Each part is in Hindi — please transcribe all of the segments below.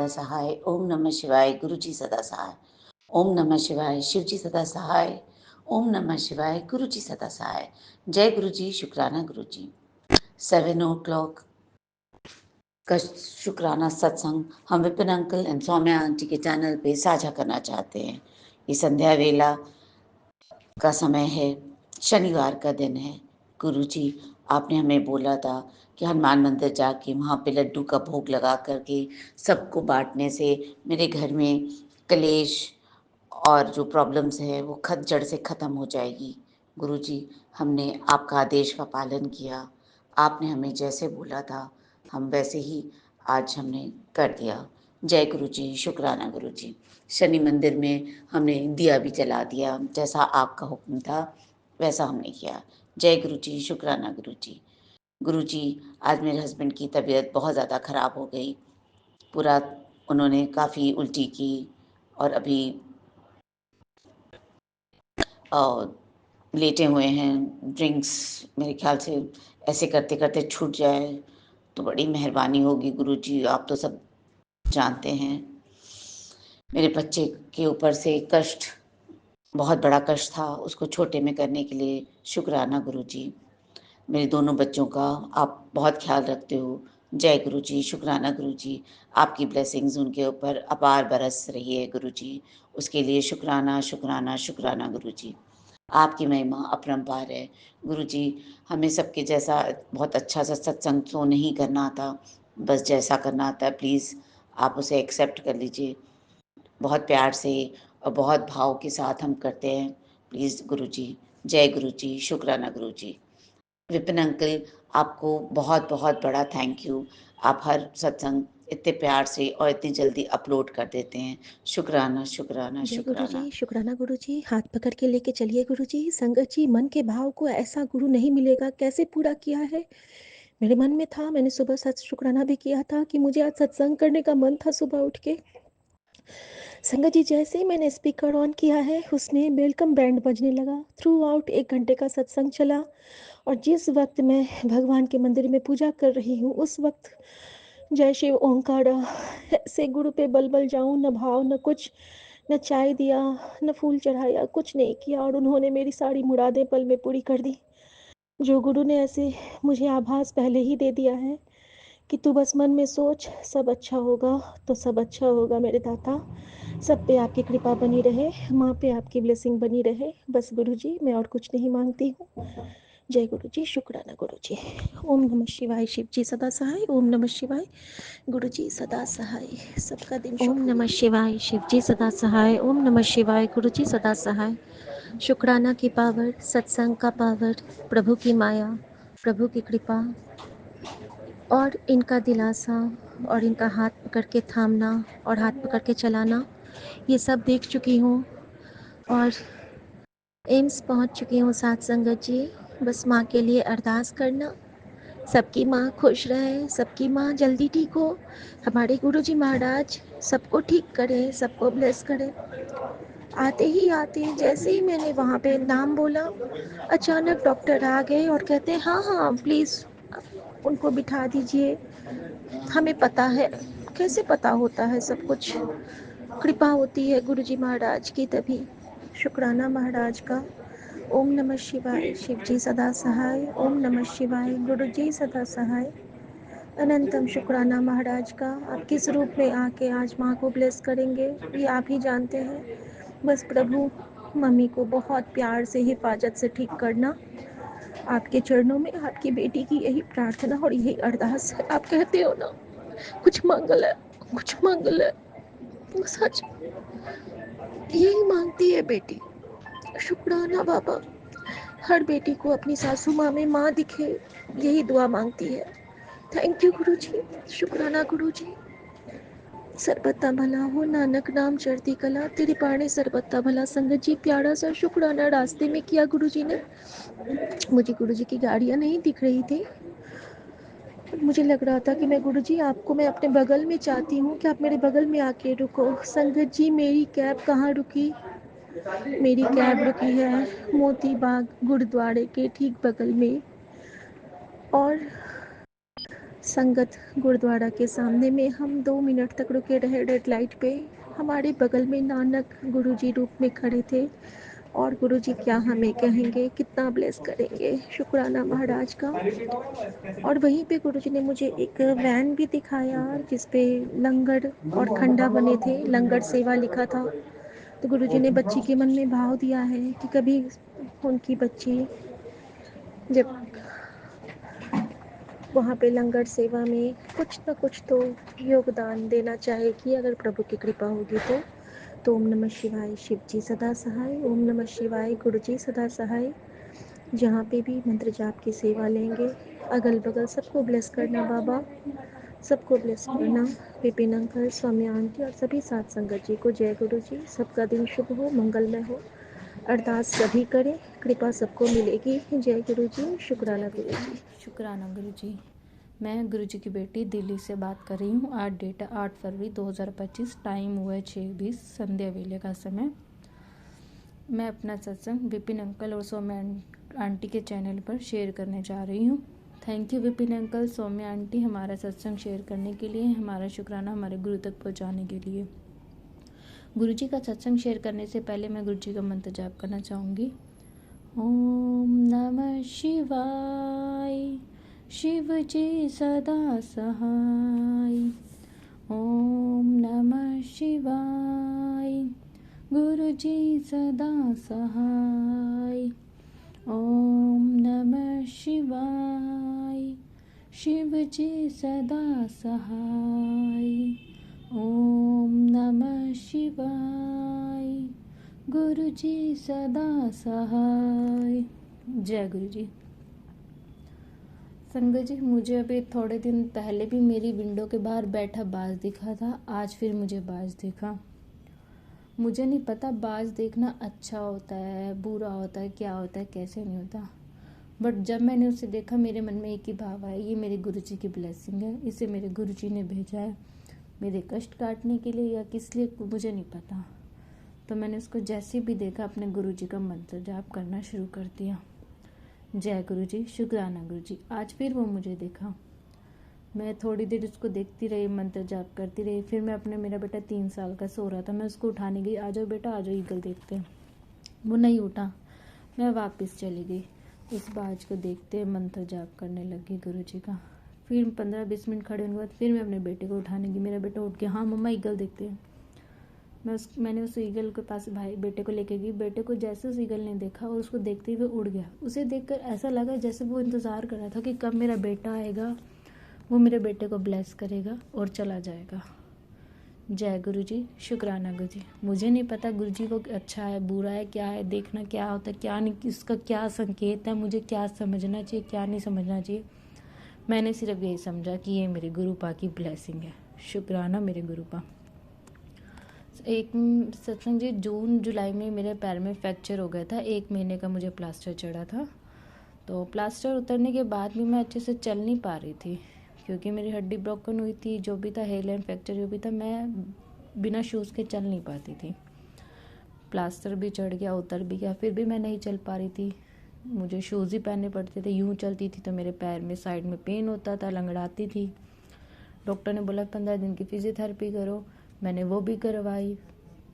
सदा सहाय। ओम नमः शिवाय। गुरु जी सदा सहाय। ओम नमः शिवाय। शिव जी सदा सहाय। ओम नमः शिवाय। गुरु जी सदा सहाय। जय गुरु जी। शुक्राना गुरु जी। 7 o'clock का शुक्राना सत्संग हम Vipin uncle and Saumya aunty के चैनल पे साझा करना चाहते हैं। ये संध्या वेला का समय है, शनिवार का दिन है। गुरु जी, आपने हमें बोला था कि हनुमान मंदिर जाके वहाँ पे लड्डू का भोग लगा करके सबको बांटने से मेरे घर में कलेश और जो प्रॉब्लम्स है वो जड़ से ख़त्म हो जाएगी। गुरु जी, हमने आपका आदेश का पालन किया। आपने हमें जैसे बोला था हम वैसे ही आज हमने कर दिया। जय गुरु जी। शुक्राना गुरु जी। शनि मंदिर में हमने दिया भी जला दिया, जैसा आपका हुक्म था वैसा हमने किया। जय गुरु जी। शुक्राना गुरु जी। गुरु जी, आज मेरे हस्बैंड की तबीयत बहुत ज़्यादा ख़राब हो गई। पूरा उन्होंने काफ़ी उल्टी की और अभी लेटे हुए हैं। ड्रिंक्स मेरे ख्याल से ऐसे करते करते छूट जाए तो बड़ी मेहरबानी होगी। गुरु जी, आप तो सब जानते हैं। मेरे बच्चे के ऊपर से कष्ट, बहुत बड़ा कष्ट था, उसको छोटे में करने के लिए शुक्राना गुरु जी। मेरे दोनों बच्चों का आप बहुत ख्याल रखते हो। जय गुरु जी। शुक्राना गुरु जी। आपकी ब्लेसिंग्स उनके ऊपर अपार बरस रही है गुरु जी। उसके लिए शुक्राना शुक्राना शुक्राना गुरु जी। आपकी महिमा अपरंपार है गुरु जी। हमें सबके जैसा बहुत अच्छा सा सत्संग तो नहीं करना आता, बस जैसा करना आता है प्लीज़ आप उसे एक्सेप्ट कर लीजिए। बहुत प्यार से और बहुत भाव के साथ हम करते हैं, प्लीज़ गुरु जी। जय गुरु जी। शुक्राना गुरु जी। विपिन अंकल, आपको बहुत बहुत बड़ा थैंक यू। आप हर सत्संग इतने प्यार से और इतनी जल्दी अपलोड कर देते हैं। शुक्राना शुक्राना जय गुरु जी। शुक्राना। शुक्राना गुरु जी। हाथ पकड़ के लेके चलिए गुरु जी। संगत जी, मन के भाव को ऐसा गुरु नहीं मिलेगा, कैसे पूरा किया है। मेरे मन में था, मैंने सुबह सच शुक्राना भी किया था कि मुझे आज सत्संग करने का मन था सुबह उठ के। संगत जी, जैसे ही मैंने स्पीकर ऑन किया है उसमें वेलकम बैंड बजने लगा। थ्रू आउट 1 घंटे का सत्संग चला और जिस वक्त मैं भगवान के मंदिर में पूजा कर रही हूँ उस वक्त जय शिव ओंकार से गुरु पे बल बल जाऊँ, न भाव न कुछ, न चाय दिया न फूल चढ़ाया, कुछ नहीं किया और उन्होंने मेरी सारी मुरादें पल में पूरी कर दी। जो गुरु ने ऐसे मुझे आभास पहले ही दे दिया है कि तू बस मन में सोच सब अच्छा होगा, तो सब अच्छा होगा मेरे दाता। सब पे आपकी कृपा बनी रहे, माँ पे आपकी ब्लेसिंग बनी रहे, बस गुरु जी मैं और कुछ नहीं मांगती हूँ। जय गुरु जी। शुक्राना गुरु जी। ओम नमः शिवाय। शिव जी सदा सहाय। ओम नमः शिवाय। गुरु जी सदा सहाय। सबका दिन शुभ ओम हो। नमः शिवाय। शिव जी सदा सहाय। ओम नमः शिवाय। गुरु जी सदा सहाय। शुक्राना की पावर, सत्संग का पावर, प्रभु की माया, प्रभु की कृपा और इनका दिलासा और इनका हाथ पकड़ के थामना और हाथ पकड़ के चलाना, ये सब देख चुकी हूँ और एम्स पहुँच चुकी हूँ। साथ संगत जी, बस माँ के लिए अरदास करना, सबकी माँ खुश रहे, सबकी माँ जल्दी ठीक हो, हमारे गुरुजी महाराज सबको ठीक करें, सबको ब्लेस करें। आते ही जैसे ही मैंने वहाँ पे नाम बोला, अचानक डॉक्टर आ गए और कहते हैं हाँ हाँ प्लीज़ उनको बिठा दीजिए। हमें पता है, कैसे पता होता है सब कुछ, कृपा होती है गुरुजी महाराज की तभी। शुक्राना महाराज का। ओम नमः शिवाय। शिव जी सदा सहाय। ओम नमः शिवाय। गुरु जी सदा सहाय। अनंतम शुक्राना महाराज का। आप किस रूप में आके आज माँ को ब्लेस करेंगे ये आप ही जानते हैं। बस प्रभु मम्मी को बहुत प्यार से हिफाजत से ठीक करना, आपके चरणों में आपकी बेटी की यही प्रार्थना और यही अरदास है। आप कहते हो ना कुछ मंगल है, कुछ मंगल है, सच यही मांगती है बेटी। शुक्राना बाबा, हर बेटी को अपनी सासू माँ में माँ दिखे, यही दुआ मांगती है। थैंक यू गुरु जी। शुक्राना गुरु जी। सरबत्ता भला हो, नानक नाम चढ़ती कला, तेरे पाने सरबत्ता भला। संगत जी, प्यारा सा शुक्राना रास्ते में किया गुरु जी ने। मुझे गुरु जी की गाड़ियाँ नहीं दिख रही थी, मुझे लग रहा था कि मैं गुरु जी आपको मैं अपने बगल में चाहती हूँ कि आप मेरे बगल में आके रुको। संगत जी, मेरी कैब कहाँ रुकी? मेरी कैब रुकी है मोती बाग गुरुद्वारे के ठीक बगल में। और संगत गुरुद्वारा के सामने में हम 2 मिनट तक रुके रहे रेड लाइट पे। हमारे बगल में नानक गुरुजी रूप में खड़े थे और गुरुजी क्या हमें कहेंगे, कितना ब्लेस करेंगे। शुक्राना महाराज का। और वहीं पे गुरुजी ने मुझे एक वैन भी दिखाया जिस पे लंगर और खंडा बने थे, लंगर सेवा लिखा था। तो गुरुजी ने बच्ची के मन में भाव दिया है कि कभी उनकी बच्ची जब वहाँ पे लंगर सेवा में कुछ न कुछ तो योगदान देना चाहेगी, अगर प्रभु की कृपा होगी तो ओम नमः शिवाय, शिव जी सदा सहाय। ओम नमः शिवाय, गुरु जी सदा सहाय। जहाँ पे भी मंत्र जाप की सेवा लेंगे, अगल बगल सबको ब्लेस करना बाबा, सबको ब्लेस करना। विपिन अंकल, स्वामी आंटी और सभी साथ संगत जी को जय गुरु जी। सबका दिन शुभ हो, मंगलमय हो। अरदास सभी करें, कृपा सबको मिलेगी। जय गुरु जी। शुक्राना गुरु जी। शुक्राना गुरु जी। मैं गुरु जी की बेटी दिल्ली से बात कर रही हूँ। आज डेट 8 फरवरी 2025, टाइम हुआ है 6:20 संध्या वेले का समय। मैं अपना सत्संग विपिन अंकल और सौम्या आंटी के चैनल पर शेयर करने जा रही हूँ। Thank you Vipin uncle, Saumya aunty, हमारा सत्संग शेयर करने के लिए, हमारा शुक्राना हमारे गुरु तक पहुँचाने के लिए। गुरु जी का सत्संग शेयर करने से पहले मैं गुरु जी का मंत्र जाप करना चाहूँगी। ओम नमः शिवाय, शिव जी सदा सहाय। ओम नमः शिवाय, गुरु जी सदा सहाय। ओम नमः शिवाय, शिव जी सदा सहाय। ओम नमः शिवाय, गुरु जी सदा सहाय। जय गुरु जी। संगत जी, मुझे अभी थोड़े दिन पहले भी मेरी विंडो के बाहर बैठा बाज दिखा था, आज फिर मुझे बाज दिखा। मुझे नहीं पता बाज देखना अच्छा होता है, बुरा होता है, क्या होता है, कैसे नहीं होता, बट जब मैंने उसे देखा मेरे मन में एक ही भाव आया, ये मेरे गुरु जी की ब्लेसिंग है, इसे मेरे गुरु जी ने भेजा है मेरे कष्ट काटने के लिए या किस लिए मुझे नहीं पता। तो मैंने उसको जैसे भी देखा अपने गुरु जी का मंत्र जाप करना शुरू कर दिया। जय गुरु जी। शुक्राना गुरु जी। आज फिर वो मुझे देखा, मैं थोड़ी देर उसको देखती रही, मंत्र जाप करती रही। फिर मैं मेरा बेटा 3 साल का सो रहा था, मैं उसको उठाने गई, आ जाओ बेटा आ जाओ, ईगल देखते हैं। वो नहीं उठा, मैं वापस चली गई। उस बाज को देखते मंत्र जाप करने लगी गुरु जी का। फिर 15-20 मिनट खड़े होने के बाद फिर मैं अपने बेटे को उठाने गई। मेरा बेटा उठ गया, हाँ मम्मा ईगल देखते हैं। मैंने उस ईगल के पास बेटे को लेके गई। बेटे को जैसे उस ईगल ने देखा और उसको देखते हुए उड़ गया। उसे देखकर ऐसा लगा जैसे वो इंतज़ार कर रहा था कि कब मेरा बेटा आएगा, वो मेरे बेटे को ब्लेस करेगा और चला जाएगा। जय गुरु जी। शुक्राना गुरु जी। मुझे नहीं पता गुरु जी को अच्छा है, बुरा है, क्या है, देखना क्या होता है, क्या नहीं, इसका क्या संकेत है, मुझे क्या समझना चाहिए, क्या नहीं समझना चाहिए। मैंने सिर्फ यही समझा कि ये मेरे गुरु पा की ब्लेसिंग है। शुक्राना मेरे गुरु पा। एक सत्संग जी, जून जुलाई में मेरे पैर में फ्रैक्चर हो गया था। 1 महीने का मुझे प्लास्टर चढ़ा था। तो प्लास्टर उतरने के बाद भी मैं अच्छे से चल नहीं पा रही थी क्योंकि मेरी हड्डी ब्रोकन हुई थी। जो भी था हेयर लाइन फ्रैक्चर जो भी था, मैं बिना शूज़ के चल नहीं पाती थी। प्लास्टर भी चढ़ गया, उतर भी गया, फिर भी मैं नहीं चल पा रही थी। मुझे शूज़ ही पहनने पड़ते थे। यूँ चलती थी तो मेरे पैर में साइड में पेन होता था, लंगड़ाती थी। डॉक्टर ने बोला 15 दिन की फिजियोथेरेपी करो। मैंने वो भी करवाई,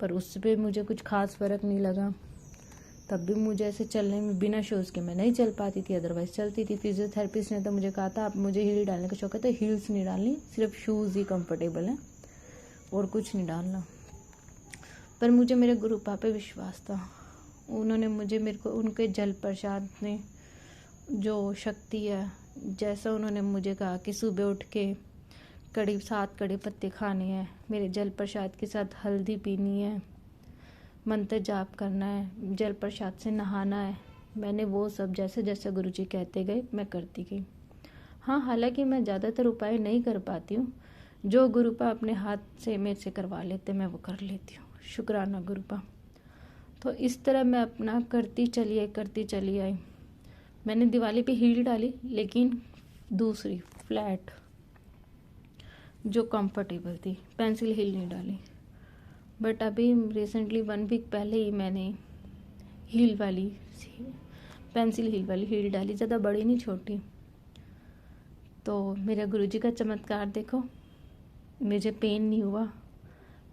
पर उस पर मुझे कुछ खास फ़र्क नहीं लगा। तब भी मुझे ऐसे चलने में बिना शूज़ के मैं नहीं चल पाती थी, अदरवाइज़ चलती थी। फिजियोथेरेपिस्ट ने तो मुझे कहा था आप मुझे हील डालने का शौक है तो हील्स नहीं डालनी, सिर्फ शूज़ ही कंफर्टेबल हैं और कुछ नहीं डालना। पर मुझे मेरे गुरु पा पे विश्वास था। उन्होंने मेरे को उनके जल प्रसाद ने जो शक्ति है, जैसा उन्होंने मुझे कहा कि सुबह उठ के 7 कड़ी पत्ते खाने हैं, मेरे जल प्रसाद के साथ हल्दी पीनी है, मंत्र जाप करना है, जल प्रसाद से नहाना है। मैंने वो सब जैसे जैसे गुरुजी कहते गए मैं करती गई। हाँ, हालांकि मैं ज़्यादातर उपाय नहीं कर पाती हूँ। जो गुरुपा अपने हाथ से मेरे से करवा लेते मैं वो कर लेती हूँ। शुक्राना गुरुपा। तो इस तरह मैं अपना करती चली आई। मैंने दिवाली पे हील डाली, लेकिन दूसरी फ्लैट जो कंफर्टेबल थी, पेंसिल हील नहीं डाली। बट अभी रिसेंटली 1 वीक पहले ही मैंने हील वाली पेंसिल हील वाली हील डाली, ज़्यादा बड़ी नहीं, छोटी। तो मेरे गुरुजी का चमत्कार देखो, मुझे पेन नहीं हुआ,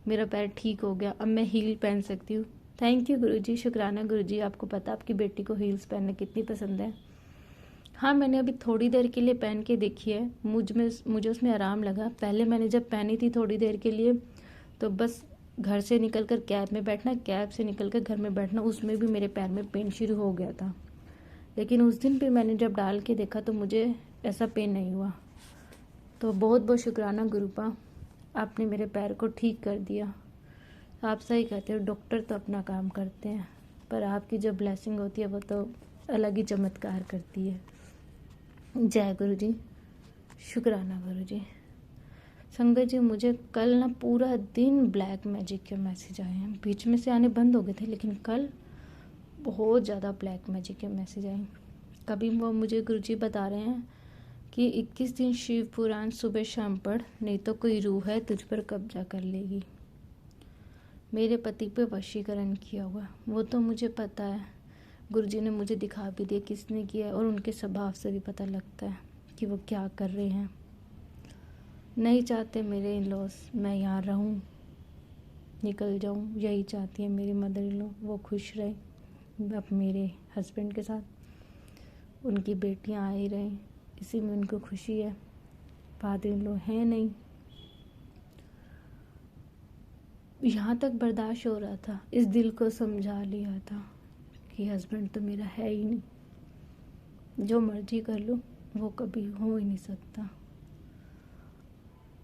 मेरा पैर ठीक हो गया, अब मैं हील पहन सकती हूँ। थैंक यू गुरुजी, शुक्राना गुरुजी। आपको पता आपकी बेटी को हील्स पहनना कितनी पसंद है। हाँ, मैंने अभी थोड़ी देर के लिए पहन के देखी है, मुझे उसमें आराम लगा। पहले मैंने जब पहनी थी थोड़ी देर के लिए, तो बस घर से निकल कर कैब में बैठना, कैब से निकल कर घर में बैठना, उसमें भी मेरे पैर में पेन शुरू हो गया था। लेकिन उस दिन भी मैंने जब डाल के देखा तो मुझे ऐसा पेन नहीं हुआ। तो बहुत बहुत शुक्राना गुरुपा, आपने मेरे पैर को ठीक कर दिया। आप सही कहते हो, डॉक्टर तो अपना काम करते हैं, पर आपकी जो ब्लेसिंग होती है वो तो अलग ही चमत्कार करती है। जय गुरु जी, शुक्राना गुरु जी। संगत जी, मुझे कल ना पूरा दिन ब्लैक मैजिक के मैसेज आए हैं। बीच में से आने बंद हो गए थे, लेकिन कल बहुत ज़्यादा ब्लैक मैजिक के मैसेज आए। कभी वो मुझे गुरु जी बता रहे हैं कि 21 दिन शिव पुराण सुबह शाम पढ़, नहीं तो कोई रूह है तुझ पर कब्जा कर लेगी। मेरे पति पे वशीकरण किया हुआ, वो तो मुझे पता है, गुरुजी ने मुझे दिखा भी दिया किसने किया है, और उनके स्वभाव से भी पता लगता है कि वो क्या कर रहे हैं। नहीं चाहते मेरे इन लॉस मैं यहाँ रहूँ, निकल जाऊँ, यही चाहती है मेरी मदर इन लॉ, वो खुश रहे अब मेरे हस्बैंड के साथ, उनकी बेटियाँ आ ही रहें, इसी में उनको खुशी है। फादर इन लॉ है नहीं, यहाँ तक बर्दाश्त हो रहा था, इस दिल को समझा लिया था कि हस्बैंड तो मेरा है ही नहीं, जो मर्जी कर लो वो कभी हो ही नहीं सकता।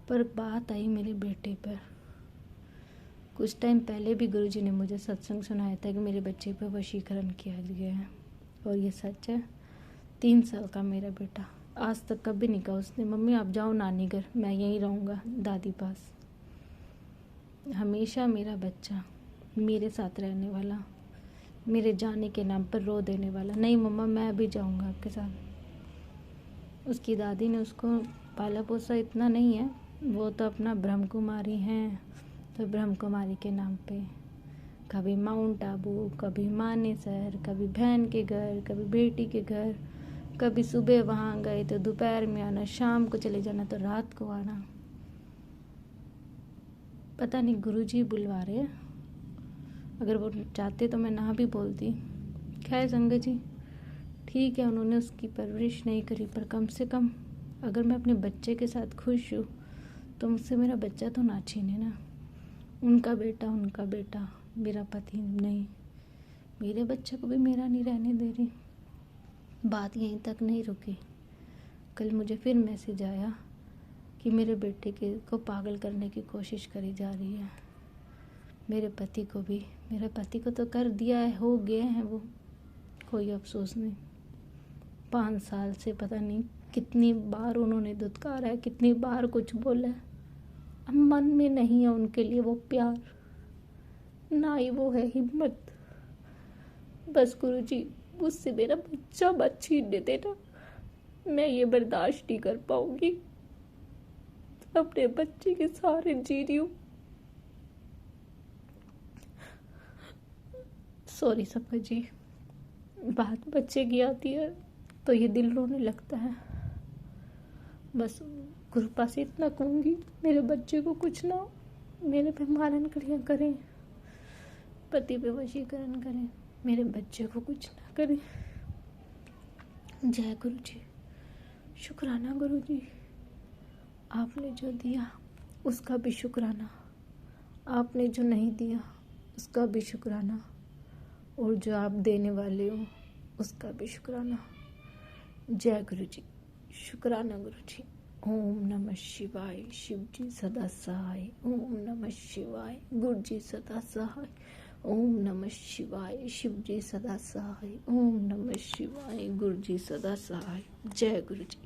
पर बात आई मेरे बेटे पर। कुछ टाइम पहले भी गुरुजी ने मुझे सत्संग सुनाया था कि मेरे बच्चे पर वशीकरण किया गया है, और ये सच है। 3 साल का मेरा बेटा, आज तक कभी नहीं कहा उसने मम्मी आप जाओ नानी घर, मैं यहीं रहूँगा दादी पास। हमेशा मेरा बच्चा मेरे साथ रहने वाला, मेरे जाने के नाम पर रो देने वाला, नहीं मम्मा मैं अभी जाऊंगा आपके साथ। उसकी दादी ने उसको पाला पोसा इतना नहीं है, वो तो अपना ब्रह्म कुमारी हैं, तो ब्रह्म कुमारी के नाम पे कभी माउंट आबू, कभी मानेसर, कभी बहन के घर, कभी बेटी के घर, कभी सुबह वहाँ गए तो दोपहर में आना, शाम को चले जाना तो रात को आना। पता नहीं गुरुजी बुलवा रहे हैं, अगर वो चाहते तो मैं ना भी बोलती। खैर संगत जी, ठीक है, उन्होंने उसकी परवरिश नहीं करी, पर कम से कम अगर मैं अपने बच्चे के साथ खुश हूँ तो मुझसे मेरा बच्चा तो ना छीने ना। उनका बेटा, मेरा पति नहीं, मेरे बच्चे को भी मेरा नहीं रहने दे रही। बात यहीं तक नहीं रुकी, कल मुझे फिर मैसेज आया कि मेरे बेटे को पागल करने की कोशिश करी जा रही है। मेरे पति को तो कर दिया है, हो गए हैं वो, कोई अफसोस नहीं। 5 साल से पता नहीं कितनी बार उन्होंने धुतकारा है, कितनी बार कुछ बोला है, अब मन में नहीं है उनके लिए वो प्यार, ना ही वो है हिम्मत। बस गुरुजी मुझसे मेरा बच्चा मत छीनने देना, मैं ये बर्दाश्त नहीं कर पाऊंगी, अपने बच्चे के सहारे जी रही हूँ। सॉरी सबका जी, बात बच्चे की आती है तो ये दिल रोने लगता है। बस कृपा से इतना कहूँगी, मेरे बच्चे को कुछ ना हो, मेरे पे मारन क्रिया करें, पति पे वशीकरण करें, मेरे बच्चे को कुछ ना करें। जय गुरु जी, शुक्राना गुरु जी, आपने जो दिया उसका भी शुक्राना, आपने जो नहीं दिया उसका भी शुक्राना, और जो आप देने वाले हो उसका भी शुक्राना। जय गुरु जी, शुक्राना गुरु जी। ओम नमः शिवाय, शिव जी सदा सहाय। ओम नमः शिवाय, गुरु जी सदा सहाय। ओम नमः शिवाय, शिव जी सदा सहाय। ओम नमः शिवाय, गुरु जी सदा सहाय। जय गुरु जी,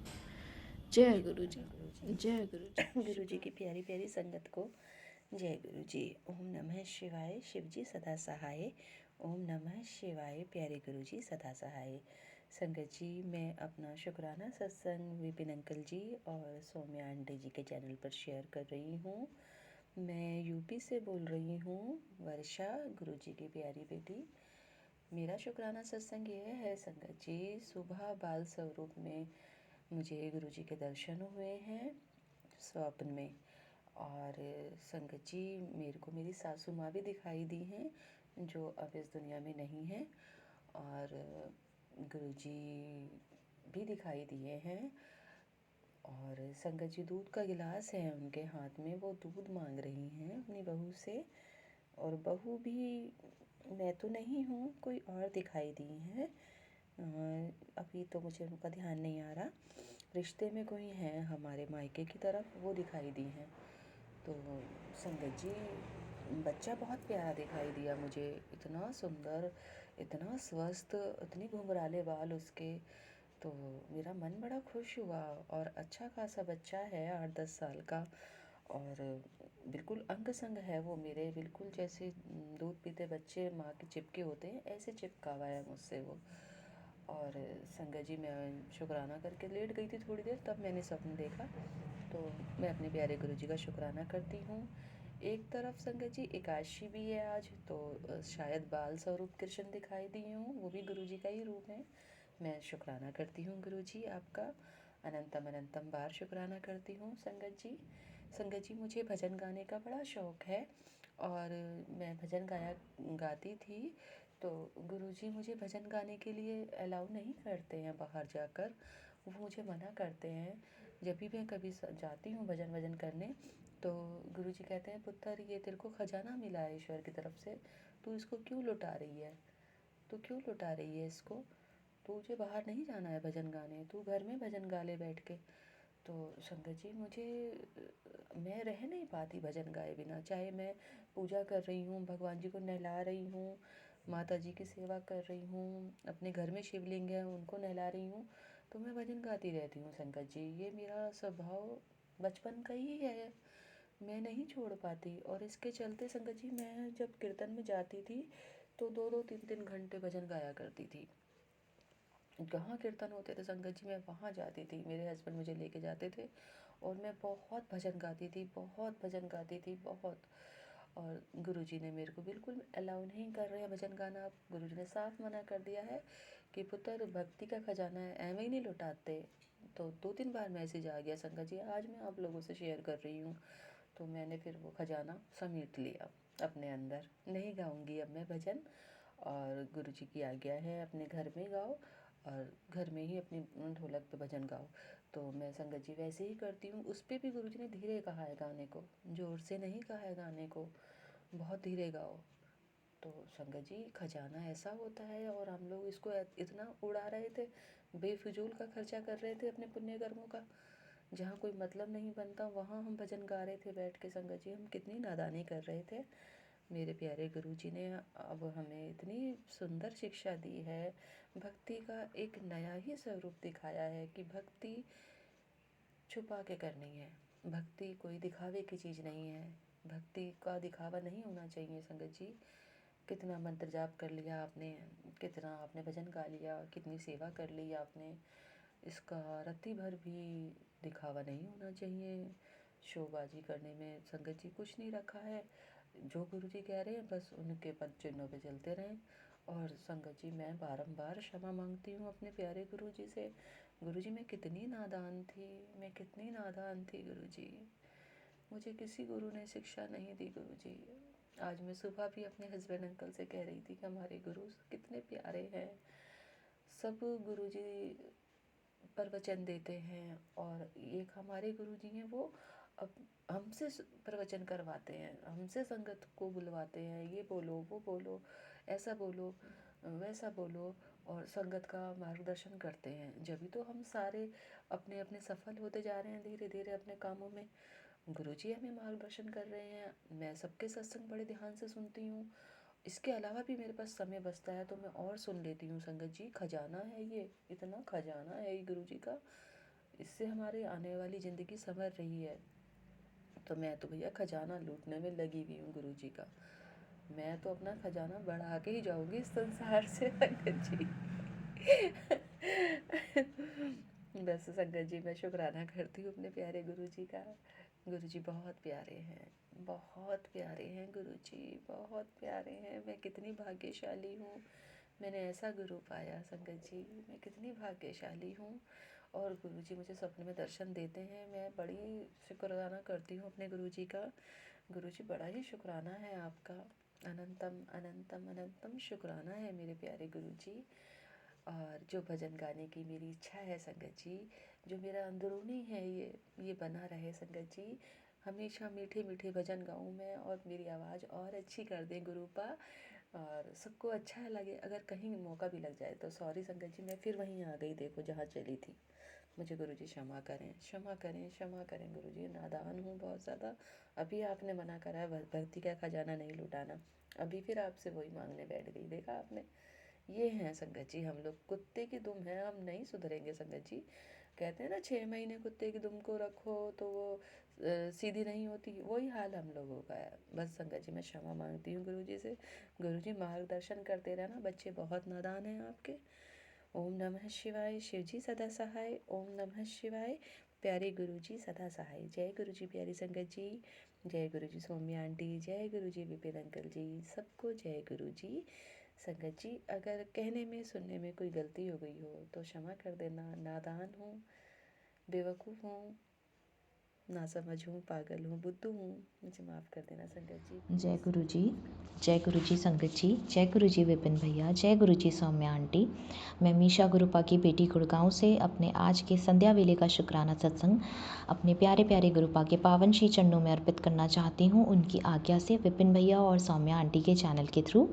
जय गुरु जी, जय गुरु जी। गुरु जी की प्यारी प्यारी संगत को जय गुरु जी। ओम नमः शिवाय, शिव जी सदा सहाय। ओम नमः शिवाय, प्यारे गुरु जी सदा सहाय। संगत जी, मैं अपना शुक्राना सत्संग विपिन अंकल जी और सौम्या आंटी जी के चैनल पर शेयर कर रही हूँ। मैं यूपी से बोल रही हूँ, वर्षा, गुरु जी की प्यारी बेटी। मेरा शुक्राना सत्संग ये है संगत जी, सुबह बाल स्वरूप में मुझे गुरु जी के दर्शन हुए हैं स्वप्न में। और संगत जी, मेरे को मेरी सासू माँ भी दिखाई दी हैं जो अब इस दुनिया में नहीं हैं। और गुरु जी भी दिखाई दिए हैं। और संगत जी, दूध का गिलास है उनके हाथ में, वो दूध मांग रही हैं अपनी बहू से। और बहू भी मैं तो नहीं हूँ, कोई और दिखाई दी है। अभी तो मुझे उनका ध्यान नहीं आ रहा। रिश्ते में कोई हैं हमारे मायके की तरफ, वो दिखाई दी हैं। तो संगत जी, बच्चा बहुत प्यारा दिखाई दिया मुझे, इतना सुंदर, इतना स्वस्थ, इतनी घुंघराले बाल उसके। तो मेरा मन बड़ा खुश हुआ। और अच्छा खासा बच्चा है, 8-10 साल का। और बिल्कुल अंग संग है वो मेरे, बिल्कुल जैसे दूध पीते बच्चे माँ के चिपके होते हैं, ऐसे चिपका हुआ है मुझसे वो। और संगत जी, मैं शुक्राना करके लेट गई थी थोड़ी देर, तब मैंने स्वप्न देखा। तो मैं अपने प्यारे गुरु जी का शुक्राना करती हूँ। एक तरफ संगत जी एकादशी भी है आज, तो शायद बाल स्वरूप कृष्ण दिखाई दी हूँ, वो भी गुरु जी का ही रूप है। मैं शुक्राना करती हूँ गुरु जी आपका, अनंतम अनंतम बार शुक्राना करती हूँ संगत जी। संगत जी, मुझे भजन गाने का बड़ा शौक़ है और मैं भजन गाती थी। तो गुरुजी मुझे भजन गाने के लिए अलाउ नहीं करते हैं बाहर जाकर, वो मुझे मना करते हैं। जब भी मैं कभी जाती हूँ भजन करने, तो गुरुजी कहते हैं, पुत्र ये तेरे को खजाना मिला है ईश्वर की तरफ से, तू इसको क्यों लुटा रही है, तू क्यों लुटा रही है इसको, तुझे बाहर नहीं जाना है भजन गाने, तू घर में भजन गा ले बैठ के। तो संगत जी, मैं रह नहीं पाती भजन गाए बिना, चाहे मैं पूजा कर रही हूँ, भगवान जी को नहला रही हूँ, माता जी की सेवा कर रही हूँ, अपने घर में शिवलिंग है उनको नहला रही हूँ, तो मैं भजन गाती रहती हूँ संगत जी। ये मेरा स्वभाव बचपन का ही है, मैं नहीं छोड़ पाती। और इसके चलते संगत जी, मैं जब कीर्तन में जाती थी तो 2-2 3-3 घंटे भजन गाया करती थी। जहाँ कीर्तन होते थे संगत जी, मैं वहाँ जाती थी, मेरे हस्बैंड मुझे लेके जाते थे और मैं बहुत भजन गाती थी, बहुत भजन गाती थी, बहुत। और गुरुजी ने मेरे को बिल्कुल अलाउ नहीं कर रहे हैं भजन गाना। अब गुरुजी ने साफ मना कर दिया है कि पुत्र भक्ति का खजाना है, ऐਵੇਂ ही नहीं लुटाते। तो 2-3 बार मैसेज आ गया संगत जी, आज मैं आप लोगों से शेयर कर रही हूँ। तो मैंने फिर वो खजाना समेट लिया अपने अंदर, नहीं गाऊंगी अब मैं भजन। और गुरुजी की आज्ञा है अपने घर में गाओ और घर में ही अपनी ढोलक पे भजन गाओ। तो मैं संगत जी वैसे ही करती हूँ। उस पे भी गुरुजी ने धीरे कहा है गाने को, ज़ोर से नहीं कहा है गाने को, बहुत धीरे गाओ। तो संगत जी, खजाना ऐसा होता है और हम लोग इसको इतना उड़ा रहे थे, बेफिजूल का खर्चा कर रहे थे अपने पुण्य कर्मों का। जहाँ कोई मतलब नहीं बनता वहाँ हम भजन गा रहे थे बैठ के संगत जी, हम कितनी नादानी कर रहे थे। मेरे प्यारे गुरुजी ने अब हमें इतनी सुंदर शिक्षा दी है, भक्ति का एक नया ही स्वरूप दिखाया है कि भक्ति छुपा के करनी है, भक्ति कोई दिखावे की चीज़ नहीं है, भक्ति का दिखावा नहीं होना चाहिए संगत जी। कितना मंत्र जाप कर लिया आपने, कितना आपने भजन गा लिया, कितनी सेवा कर ली आपने, इसका रत्ती भर भी दिखावा नहीं होना चाहिए। शोबाजी करने में संगत जी कुछ नहीं रखा है, जो गुरु जी कह रहे हैं बस उनके पद चिन्हों पे चलते रहें। और संगत जी, मैं बारंबार क्षमा मांगती हूँ अपने प्यारे गुरु जी से। गुरु जी, मैं कितनी नादान थी, मैं कितनी नादान थी गुरु जी, मुझे किसी गुरु ने शिक्षा नहीं दी गुरु जी। आज मैं सुबह भी अपने हस्बैंड अंकल से कह रही थी कि हमारे गुरु कितने प्यारे हैं, सब गुरु जी प्रवचन देते हैं और एक हमारे गुरु जी हैं, वो अब हमसे प्रवचन करवाते हैं, हमसे संगत को बुलवाते हैं, ये बोलो वो बोलो, ऐसा बोलो वैसा बोलो, और संगत का मार्गदर्शन करते हैं। जब तो हम सारे अपने अपने सफल होते जा रहे हैं धीरे धीरे अपने कामों में, गुरुजी हमें मार्गदर्शन कर रहे हैं। मैं सबके सत्संग बड़े ध्यान से सुनती हूँ, इसके अलावा भी मेरे पास समय बचता है तो मैं और सुन लेती हूँ संगत जी। खजाना है ये, इतना खजाना है ये गुरुजी का, इससे हमारे आने वाली ज़िंदगी संवर रही है। तो मैं तो भैया खजाना लूटने में लगी हुई हूँ गुरुजी का, मैं तो अपना खजाना बढ़ा के ही जाऊँगी इस संसार से संगत जी। बस संगत जी, मैं शुक्राना करती हूँ अपने प्यारे गुरुजी का। गुरुजी बहुत प्यारे हैं, बहुत प्यारे हैं गुरुजी, बहुत प्यारे हैं। मैं कितनी भाग्यशाली हूँ, मैंने ऐसा गुरु पाया संगत जी, मैं कितनी भाग्यशाली हूँ। और गुरुजी मुझे सपने में दर्शन देते हैं। मैं बड़ी शुक्राना करती हूँ अपने गुरुजी का। गुरुजी बड़ा ही शुक्राना है आपका, अनंतम अनंतम अनंतम शुक्राना है मेरे प्यारे गुरुजी। और जो भजन गाने की मेरी इच्छा है संगत जी, जो मेरा अंदरूनी है ये बना रहे संगत जी। हमेशा मीठे मीठे भजन गाऊँ मैं और मेरी आवाज़ और अच्छी कर दें गुरुपा, और सबको अच्छा लगे। अगर कहीं मौका भी लग जाए तो सॉरी संगत जी, मैं फिर वहीं आ गई, देखो जहाँ चली थी। मुझे गुरुजी क्षमा करें, क्षमा करें, क्षमा करें गुरुजी, नादान हूँ बहुत ज़्यादा। अभी आपने मना करा है भक्ति का खजाना नहीं लुटाना, अभी फिर आपसे वही मांगने बैठ गई, देखा आपने। ये हैं संगत जी हम लोग, कुत्ते की दुम है, हम नहीं सुधरेंगे संगत जी। कहते हैं ना 6 महीने कुत्ते की दुम को रखो तो वो सीधी नहीं होती, वही हाल हम लोगों का है। बस संगत जी मैं क्षमा मांगती हूँ गुरुजी से। गुरुजी मार्गदर्शन करते रहना, बच्चे बहुत नादान हैं आपके। ओम नमः शिवाय, शिवजी सदा सहाय। ओम नमः शिवाय, प्यारे गुरुजी सदा सहाय। जय गुरुजी प्यारी संगत जी, जय गुरुजी सौम्या आंटी, जय गुरुजी विपिन अंकल जी, सबको जय गुरुजी। संगत जी अगर कहने में सुनने में कोई गलती हो गई हो तो क्षमा कर देना, नादान हूँ, बेवकूफ़ हूँ, नासमझ हूँ, पागल हूँ, बुद्धू हूँ, मुझे माफ़ कर देना संगत जी। जय गुरु जी, जय गुरु जी संगत जी, जय गुरु जी विपिन भैया, जय गुरु जी सौम्या आंटी। मैं मीशा गुरुपा की बेटी गुड़गांव से अपने आज के संध्या वेले का शुक्राना सत्संग अपने प्यारे प्यारे गुरुपा के पावन श्री चरणों में अर्पित करना चाहती हूँ, उनकी आज्ञा से विपिन भैया और सौम्या आंटी के चैनल के थ्रू।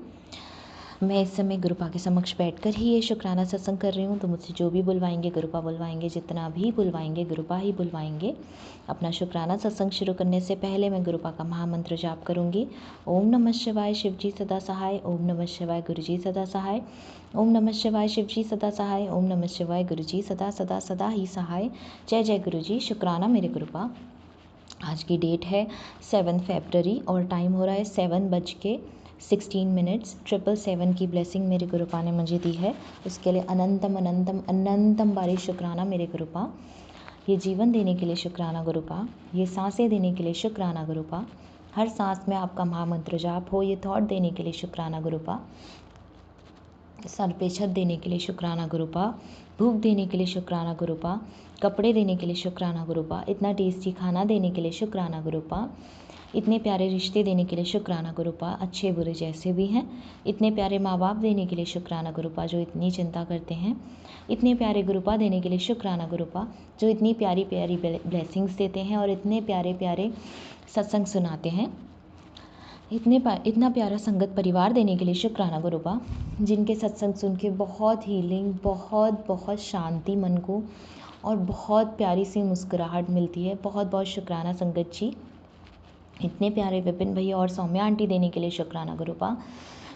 मैं इस समय गुरुपा के समक्ष बैठकर ही ये शुक्राना सत्संग कर रही हूँ, तो मुझसे जो भी बुलवाएंगे गुरुपा बुलवाएंगे, जितना भी बुलवाएंगे गुरुपा ही बुलवाएंगे। अपना शुक्राना सत्संग शुरू करने से पहले मैं गुरुपा का महामंत्र जाप करूँगी। ओम नमः शिवाय, शिवजी सदा सहाय। ओम नमः शिवाय, गुरुजी सदा सहाय। ओम नमः शिवाय, शिवजी सदा सहाय। ओम नमः शिवाय, गुरुजी सदा सदा सदा ही सहाय। जय जय गुरुजी। शुक्राना मेरे गुरुपा। आज की डेट है 7 फरवरी और टाइम हो रहा है 7:16। 777 की ब्लेसिंग मेरे गुरुपा ने मुझे दी है, उसके लिए अनंतम अनंतम अनंतम बारी शुक्राना मेरे गुरुपा। ये जीवन देने के लिए शुक्राना गुरुपा, ये सांसें देने के लिए शुक्राना गुरुपा, हर सांस में आपका महामंत्र जाप हो ये थॉट देने के लिए शुक्राना गुरुपा, सर पे छत देने के लिए शुक्राना गुरुपा, भूख देने के लिए शुक्राना गुरुपा, कपड़े देने के लिए शुक्राना गुरुपा, इतना टेस्टी खाना देने के लिए शुक्राना गुरुपा, इतने प्यारे रिश्ते देने के लिए शुक्राना गुरुपा, अच्छे बुरे जैसे भी हैं, इतने प्यारे माँ बाप देने के लिए शुक्राना गुरुपा जो इतनी चिंता करते हैं, इतने प्यारे गुरुपा देने के लिए शुक्राना गुरुपा जो इतनी प्यारी प्यारी ब्लेसिंग्स देते हैं और इतने प्यारे प्यारे सत्संग सुनाते हैं, इतना प्यारा संगत परिवार देने के लिए शुक्राना गुरुपा, जिनके सत्संग सुन के बहुत हीलिंग, बहुत बहुत शांति मन को और बहुत प्यारी सी मुस्कुराहट मिलती है। बहुत बहुत शुक्राना संगत जी। इतने प्यारे विपिन भैया और सौम्या आंटी देने के लिए शुक्राना गुरुपा,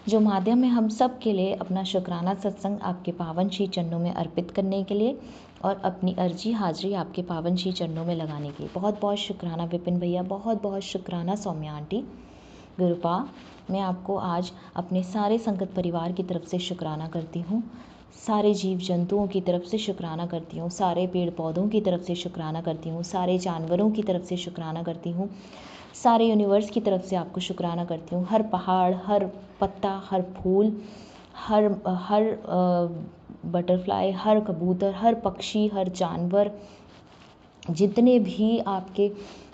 जो माध्यम है हम सब के लिए अपना शुक्राना सत्संग आपके पावन श्री चरणों में अर्पित करने के लिए और अपनी अर्जी हाजिरी आपके पावन श्री चरणों में लगाने के लिए। बहुत बहुत शुक्राना विपिन भैया, बहुत बहुत शुक्राना सौम्या आंटी। गुरुपा मैं आपको आज अपने सारे संगत परिवार की तरफ से शुक्राना करती हूँ, सारे जीव जंतुओं की तरफ से शुक्राना करती हूँ, सारे पेड़ पौधों की तरफ से शुक्राना करती हूँ, सारे जानवरों की तरफ से शुक्राना करती हूँ, सारे यूनिवर्स की तरफ से आपको शुक्राना करती हूँ। हर पहाड़, हर पत्ता, हर फूल, हर बटरफ्लाई, हर कबूतर, हर पक्षी, हर जानवर, जितने भी आपके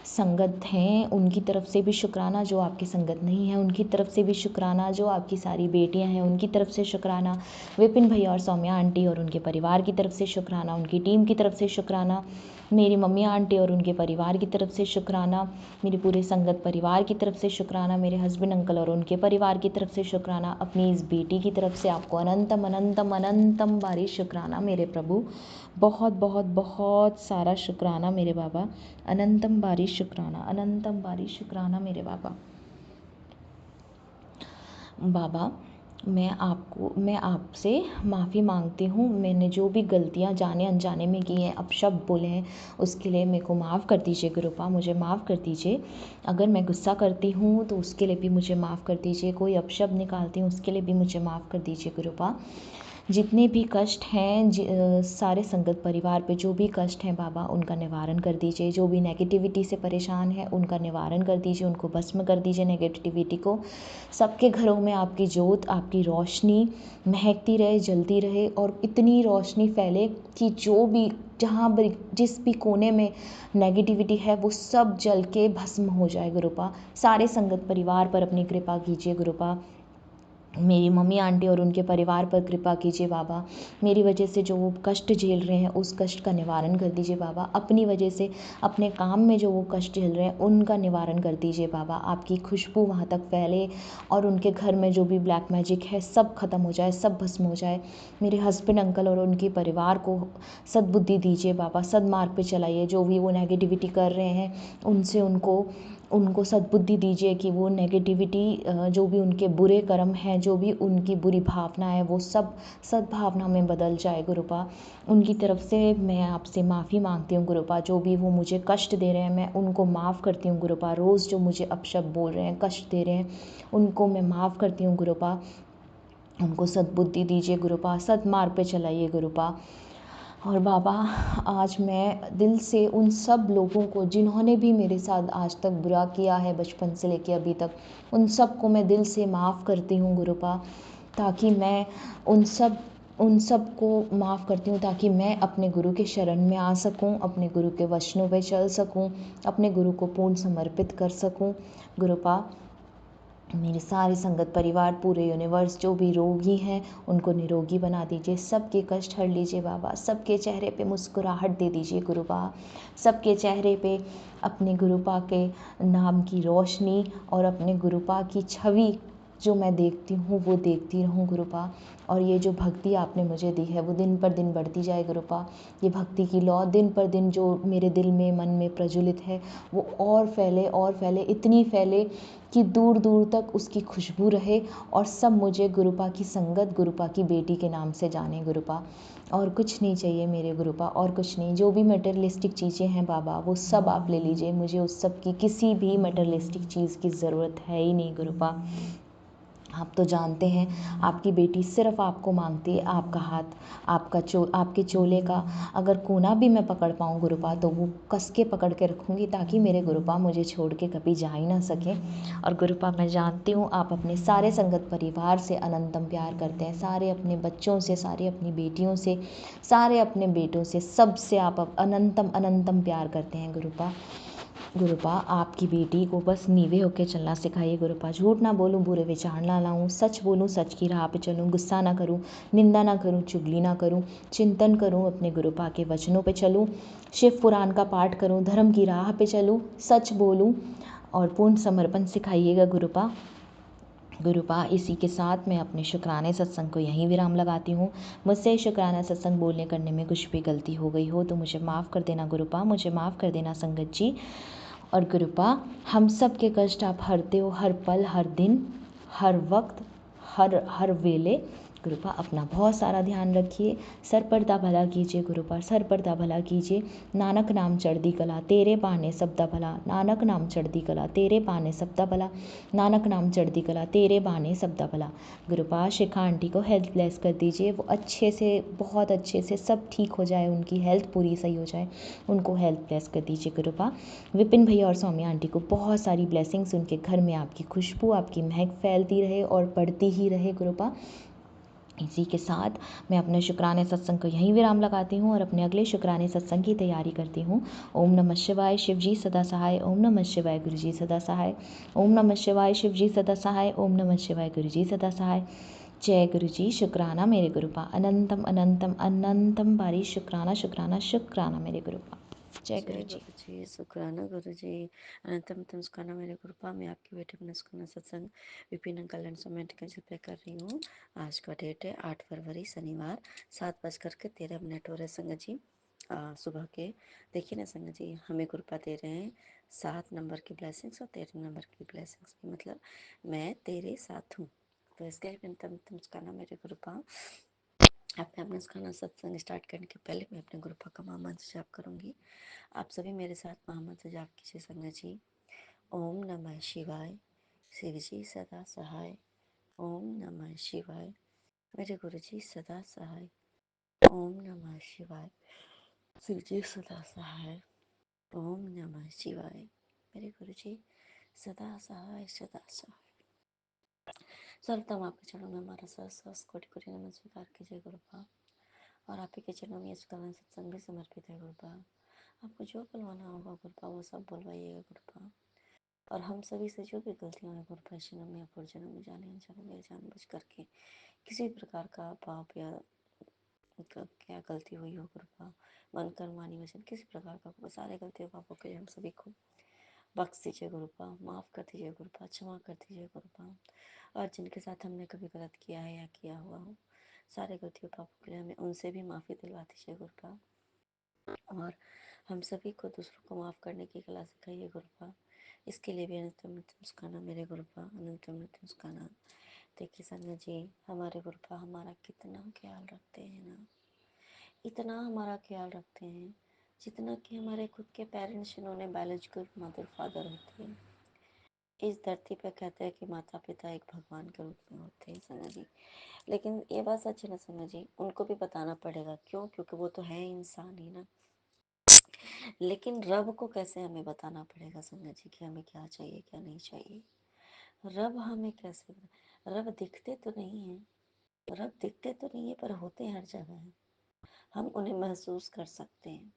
संगत हैं उनकी तरफ से भी शुक्राना, जो आपकी संगत नहीं है उनकी तरफ से भी शुक्राना, जो आपकी सारी बेटियां हैं उनकी तरफ से शुक्राना, विपिन भैया और सौम्या आंटी और उनके परिवार की तरफ से शुक्राना, उनकी टीम की तरफ से शुक्राना, मेरी मम्मी आंटी और उनके परिवार की तरफ से शुक्राना, मेरे पूरे संगत परिवार की तरफ से शुक्राना, मेरे हस्बैंड अंकल और उनके परिवार की तरफ से शुक्राना, अपनी इस बेटी की तरफ से आपको अनंतम अनंतम अनंतम बारी शुक्राना मेरे प्रभु। बहुत बहुत बहुत सारा शुक्राना मेरे बाबा, अनंतम बारी शुक्राना, अनंतम बारी शुक्राना मेरे बाबा। बाबा मैं आपसे माफ़ी मांगती हूँ, मैंने जो भी गलतियाँ जाने अनजाने में की हैं, अपशब्द बोले हैं, उसके लिए मेरे को माफ़ कर दीजिए गुरुपा, मुझे माफ़ कर दीजिए। अगर मैं गुस्सा करती हूँ तो उसके लिए भी मुझे माफ़ कर दीजिए, कोई अपशब्द निकालती हूँ उसके लिए भी मुझे माफ़ कर दीजिए गुरुपा। जितने भी कष्ट हैं सारे संगत परिवार पे जो भी कष्ट हैं बाबा उनका निवारण कर दीजिए, जो भी नेगेटिविटी से परेशान है उनका निवारण कर दीजिए, उनको भस्म कर दीजिए नेगेटिविटी को। सबके घरों में आपकी जोत, आपकी रोशनी महकती रहे, जलती रहे और इतनी रोशनी फैले कि जो भी जहाँ भी जिस भी कोने में नेगेटिविटी है वो सब जल के भस्म हो जाए गुरुपा। सारे संगत परिवार पर अपनी कृपा कीजिए गुरुपा। मेरी मम्मी आंटी और उनके परिवार पर कृपा कीजिए बाबा। मेरी वजह से जो वो कष्ट झेल रहे हैं उस कष्ट का निवारण कर दीजिए बाबा। अपनी वजह से अपने काम में जो वो कष्ट झेल रहे हैं उनका निवारण कर दीजिए बाबा। आपकी खुशबू वहाँ तक फैले और उनके घर में जो भी ब्लैक मैजिक है सब खत्म हो जाए, सब भस्म हो जाए। मेरे हस्बैंड अंकल और उनके परिवार को सद्बुद्धि दीजिए बाबा, सद्मार्ग पे चलाइए। जो भी वो नेगेटिविटी कर रहे हैं उनसे उनको सद्बुद्धि दीजिए कि वो नेगेटिविटी जो भी उनके बुरे कर्म हैं, जो भी उनकी बुरी भावना है वो सब सद्भावना में बदल जाए गुरुपा। उनकी तरफ से मैं आपसे माफ़ी मांगती हूँ गुरुपा। जो भी वो मुझे कष्ट दे रहे हैं मैं उनको माफ़ करती हूँ गुरुपा। रोज़ जो मुझे अपशब्द बोल रहे हैं, कष्ट दे रहे हैं, उनको मैं माफ़ करती हूँ गुरुपा। उनको सद्बुद्धि दीजिए गुरुपा, सद्मार्ग पे चलाइए गुरुपा। और बाबा आज मैं दिल से उन सब लोगों को जिन्होंने भी मेरे साथ आज तक बुरा किया है बचपन से लेके अभी तक, उन सब को मैं दिल से माफ़ करती हूँ गुरुपा। ताकि मैं उन सब को माफ़ करती हूँ ताकि मैं अपने गुरु के शरण में आ सकूँ, अपने गुरु के वचनों पे चल सकूँ, अपने गुरु को पूर्ण समर्पित कर सकूँ गुरुपा। मेरे सारे संगत परिवार, पूरे यूनिवर्स जो भी रोगी हैं उनको निरोगी बना दीजिए। सबके कष्ट हर लीजिए बाबा। सबके चेहरे पे मुस्कुराहट दे दीजिए गुरुपा। सबके चेहरे पे अपने गुरुपा के नाम की रोशनी और अपने गुरुपा की छवि जो मैं देखती हूँ वो देखती रहूँ गुरुपा। और ये जो भक्ति आपने मुझे दी है वो दिन पर दिन बढ़ती जाए गुरुपा। ये भक्ति की लौ दिन पर दिन जो मेरे दिल में मन में प्रज्वलित है वो और फैले, इतनी फैले कि दूर दूर तक उसकी खुशबू रहे और सब मुझे गुरुपा की संगत, गुरुपा की बेटी के नाम से जाने गुरुपा। और कुछ नहीं चाहिए मेरे गुरुपा, और कुछ नहीं। जो भी मटेरियलिस्टिक चीज़ें हैं बाबा वो सब आप ले लीजिए। मुझे उस सब की किसी भी मटेरियलिस्टिक चीज़ की ज़रूरत है ही नहीं गुरुपा। आप तो जानते हैं आपकी बेटी सिर्फ आपको मांगती है, आपका हाथ, आपके चोले का अगर कोना भी मैं पकड़ पाऊँ गुरुपा तो वो कस के पकड़ के रखूँगी ताकि मेरे गुरुपा मुझे छोड़ के कभी जा ही ना सके। और गुरुपा मैं जानती हूँ आप अपने सारे संगत परिवार से अनंतम प्यार करते हैं, सारे अपने बच्चों से, सारे अपनी बेटियों से, सारे अपने बेटों से, सबसे आप अनंतम अनंतम प्यार करते हैं गुरुपा। गुरुपा आपकी बेटी को बस नीवे होकर चलना सिखाइए गुरुपा। झूठ ना बोलूं, बुरे विचार ना लाऊं, सच बोलूं, सच की राह पे चलूं, गुस्सा ना करूं, निंदा ना करूं, चुगली ना करूं, चिंतन करूं, अपने गुरुपा के वचनों पे चलूं, शिव पुराण का पाठ करूं, धर्म की राह पे चलूं, सच बोलूं और पूर्ण समर्पण सिखाइएगा गुरुपा। गुरुपा इसी के साथ मैं अपने शुक्राने सत्संग को यहीं विराम लगाती हूँ। मुझसे शुक्राना सत्संग बोलने करने में कुछ भी गलती हो गई हो तो मुझे माफ़ कर देना गुरुपा, मुझे माफ़ कर देना संगत जी। और गुरुपा हम सब के कष्ट आप हरते हो, हर पल, हर दिन, हर वक्त, हर वेले। गुरुपा अपना बहुत सारा ध्यान रखिए। सर पर्दा भला कीजिए गुरुपा, सर पर्दा भला कीजिए। नानक नाम चढ़दी कला तेरे पाने सबदा भला, नानक नाम चढ़दी कला तेरे पाने सबदा भला, नानक नाम चढ़दी कला तेरे बाने सबदा भला। गुरुपा शिखा आंटी को हेल्थ ब्लेस कर दीजिए, वो अच्छे से, बहुत अच्छे से सब ठीक हो जाए, उनकी हेल्थ पूरी सही हो जाए, उनको हेल्थ ब्लेस कर दीजिए गुरुपा। विपिन भैया और सौम्या आंटी को बहुत सारी ब्लेसिंग्स, उनके घर में आपकी खुशबू, आपकी महक फैलती रहे और बढ़ती ही रहे गुरुपा। इसी के साथ मैं अपने शुक्राने सत्संग को यहीं विराम लगाती हूँ और अपने अगले शुक्राने सत्संग की तैयारी करती हूँ। ओम नमः शिवाय, शिव जी सदा सहाय। ओम नमः शिवाय, गुरु जी सदा सहाय। ओम नमः शिवाय, शिव जी सदा सहाय। ओम नमः शिवाय, गुरु जी सदा सहाय। जय गुरु जी। शुक्राना मेरे गुरुपा, अनंतम अनंतम अनंतम बारी शुक्राना शुक्राना शुक्राना मेरे गुरुपा। जय गुरु जी। गुरु जी, शुक्राना गुरु जी, अनंतम शुक्राना मेरे गुरुपा। मैं आपकी बेटी अपना शुक्राना सत्संग विपिन अंकल एंड समेट के पे कर रही हूँ। आज का डेट है 8 फरवरी शनिवार, 7:13 हो रहे संगत जी सुबह के। देखिए ना संगत जी, हमें गुरुपा दे रहे हैं 7 नंबर की ब्लेसिंग्स और 13 नंबर की ब्लेसिंग्स की, मतलब मैं तेरे साथ हूँ। तो इसके अनंतम शुक्राना मेरे गुरुपा। अपना खाना सत्संग स्टार्ट करने के पहले मैं अपने गुरुपा का महामंत्र जाप करूंगी। आप सभी मेरे साथ महामंत्र जाप कीजिए संगत जी। ओम नमः शिवाय, शिव जी सदा सहाय। ओम नमः शिवाय, मेरे गुरु जी सदा सहाय। ओम नमः शिवाय, शिव जी सदा सहाय। ओम नमः शिवाय, मेरे गुरु जी सदा सहाय, सदा सहाय। सर्वतम आपके चरणों में हमारा सहस्र कोटि कोटि नमन स्वीकार कीजिए गुरुपा। और आप ही के चरणों में इस कलन सत्संग भी समर्पित है गुरुपा। आपको जो बुलवाना होगा गुरुपा वो सब बुलवाइएगा गुरुपा। और हम सभी से जो भी गलतियाँ हैं गुरुपा, इस जन्म में या पूर्व जन्म में जाने अनजाने में जानबूझ करके किसी भी प्रकार का पाप या क्या गलती हुई हो गुरुपा, मन कर्म वाणी वचन किसी प्रकार का गुरुपा, सारे गलतियों पापों के लिए हम सभी को बख्श दीजिए गुरुपा, माफ़ कर दीजिए गुरुपा, क्षमा कर दीजिए गुरुपा। और जिनके साथ हमने कभी गलत किया है या किया हुआ हो, सारे गलतियों पापों के लिए हमें उनसे भी माफ़ी दिलवा दीजिए गुरुपा। और हम सभी को दूसरों को माफ़ करने की कला सिखाइए गुरुपा। इसके लिए भी अनंत अनंत मुस्काना मेरे गुरुपा, अनंत अनंत मुस्काना। देखिए संगत जी, हमारे गुरुपा हमारा कितना ख्याल रखते हैं ना, इतना हमारा ख्याल रखते हैं जितना कि हमारे खुद के पेरेंट्स जिन्होंने बायोलॉजिकल मदर फादर होते हैं। इस धरती पर कहते हैं कि माता पिता एक भगवान के रूप में होते हैं संगत जी। लेकिन ये बात सच है ना संगत जी, उनको भी बताना पड़ेगा। क्यों? क्योंकि वो तो है इंसान ही ना। लेकिन रब को कैसे हमें बताना पड़ेगा संगत जी कि हमें क्या चाहिए क्या नहीं चाहिए। रब हमें कैसे, रब दिखते तो नहीं है, रब दिखते तो नहीं है पर होते हर जगह हैं। हम उन्हें महसूस कर सकते हैं,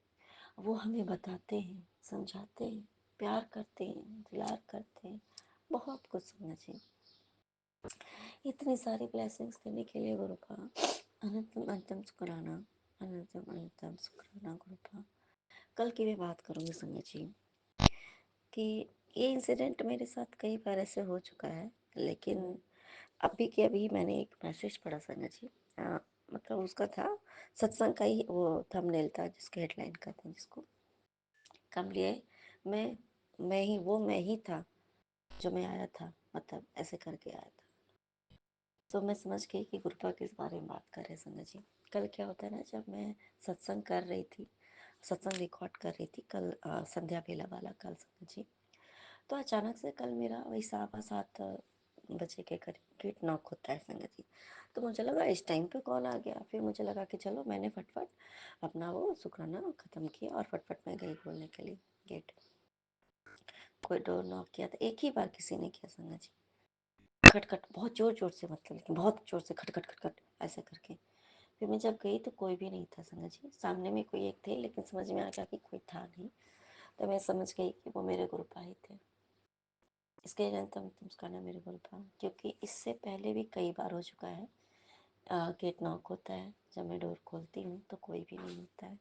वो हमें बताते हैं, समझाते हैं, प्यार करते हैं, दुलार करते हैं, बहुत कुछ संगत जी। इतनी सारी ब्लेसिंग्स देने के लिए गुरुपा अनंतम अनंतम शुक्राना, अनंतम अनंतम शुक्राना गुरुपा। कल की मैं बात करूँगी संगत जी कि ये इंसिडेंट मेरे साथ कई बार ऐसे हो चुका है। लेकिन अभी के अभी मैंने एक मैसेज पढ़ा संगत जी, मतलब उसका था सत्संग का ही वो थंबनेल था जिसके हेडलाइन का था, जिसको कम लिए मैं ही था जो मैं आया था, मतलब ऐसे करके आया था। तो मैं समझ गई कि गुरुपा किस बारे में बात कर रहे हैं संगत जी। कल क्या होता है ना, जब मैं सत्संग कर रही थी, सत्संग रिकॉर्ड कर रही थी कल, संध्या बेला वाला कल संगत जी, तो अचानक से कल मेरा वही 7:15 बजे के करीब गेट नॉक होता है संगत जी। तो मुझे लगा इस टाइम पे कॉल आ गया। फिर मुझे लगा कि चलो, मैंने फटफट अपना वो शुक्राना ख़त्म किया और फटफट मैं गई खोलने के लिए गेट। कोई डोर नॉक किया था, एक ही बार किसी ने किया संगत जी, खटखट बहुत ज़ोर ज़ोर से, मतलब लेकिन बहुत ज़ोर से खटखट खटखट ऐसे करके। फिर मैं जब गई तो कोई भी नहीं था संगत जी। सामने में कोई एक थे, लेकिन समझ में आ गया कि कोई था नहीं। तो मैं समझ गई कि वो मेरे गुरुपा ही थे। इसके निरंतर मुस्काना मेरे गुरुपा, क्योंकि इससे पहले भी कई बार हो चुका है। गेट नॉक होता है, जब मैं डोर खोलती हूँ तो कोई भी नहीं होता है।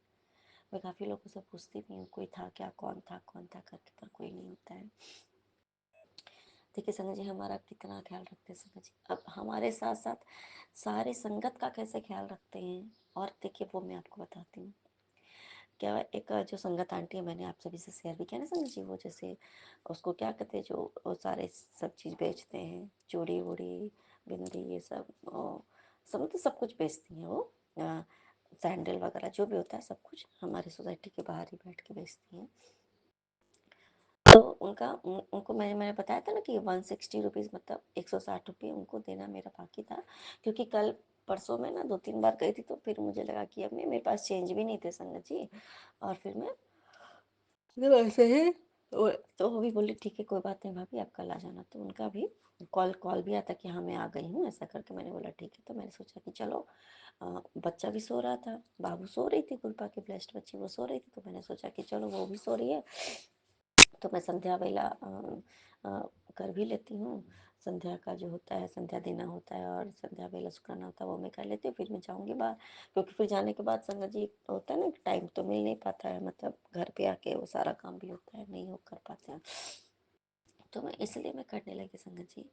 मैं काफ़ी लोगों से पूछती भी हूँ कोई था क्या, कौन था करके, पर कोई नहीं होता है। देखिए संगत जी, हमारा कितना ख्याल रखते हैं संगत जी। अब हमारे साथ साथ सारे संगत का कैसे ख्याल रखते हैं, और देखिए वो मैं आपको बताती हूँ। क्या, एक जो संगत आंटी है, मैंने आप सभी से शेयर भी किया ना संगत जी, वो जैसे उसको क्या कहते हैं, जो वो सारे सब चीज़ बेचते हैं, चूड़ी वूड़ी बिंदी ये सब, सब मतलब सब कुछ बेचती हैं वो, सैंडल वगैरह जो भी होता है सब कुछ हमारी सोसाइटी के बाहर ही बैठ के बेचती हैं। तो उनको मैंने बताया था ना कि 160 रुपीज़, मतलब 160 रुपये उनको देना मेरा बाकी था। क्योंकि कल परसों में ना 2-3 बार गई थी, तो फिर मुझे लगा कि अब मेरे पास चेंज भी नहीं थे संगत जी। और फिर मैं तो ऐसे ही तो वो भी बोली ठीक है कोई बात नहीं भाभी, आप कल आ जाना। तो उनका भी कॉल भी आता कि हाँ मैं आ गई हूँ, ऐसा करके मैंने बोला ठीक है। तो मैंने सोचा कि चलो, बच्चा भी सो रहा था, बाबू सो रही थी, गुरपा की ब्लेस्ड बच्ची वो सो रही थी, तो मैंने सोचा कि चलो वो भी सो रही है तो मैं संध्या वेला कर भी लेती हूँ। संध्या का जो होता है, संध्या देना होता है और संध्या वेला शुक्राना होता है, वो मैं कर लेती हूँ। फिर मैं जाऊँगी बाहर, क्योंकि फिर जाने के बाद संगत जी होता है ना, टाइम तो मिल नहीं पाता है, मतलब घर पे आके वो सारा काम भी होता है, नहीं हो कर पाते हैं। तो मैं इसलिए मैं करने लगी संगत जी।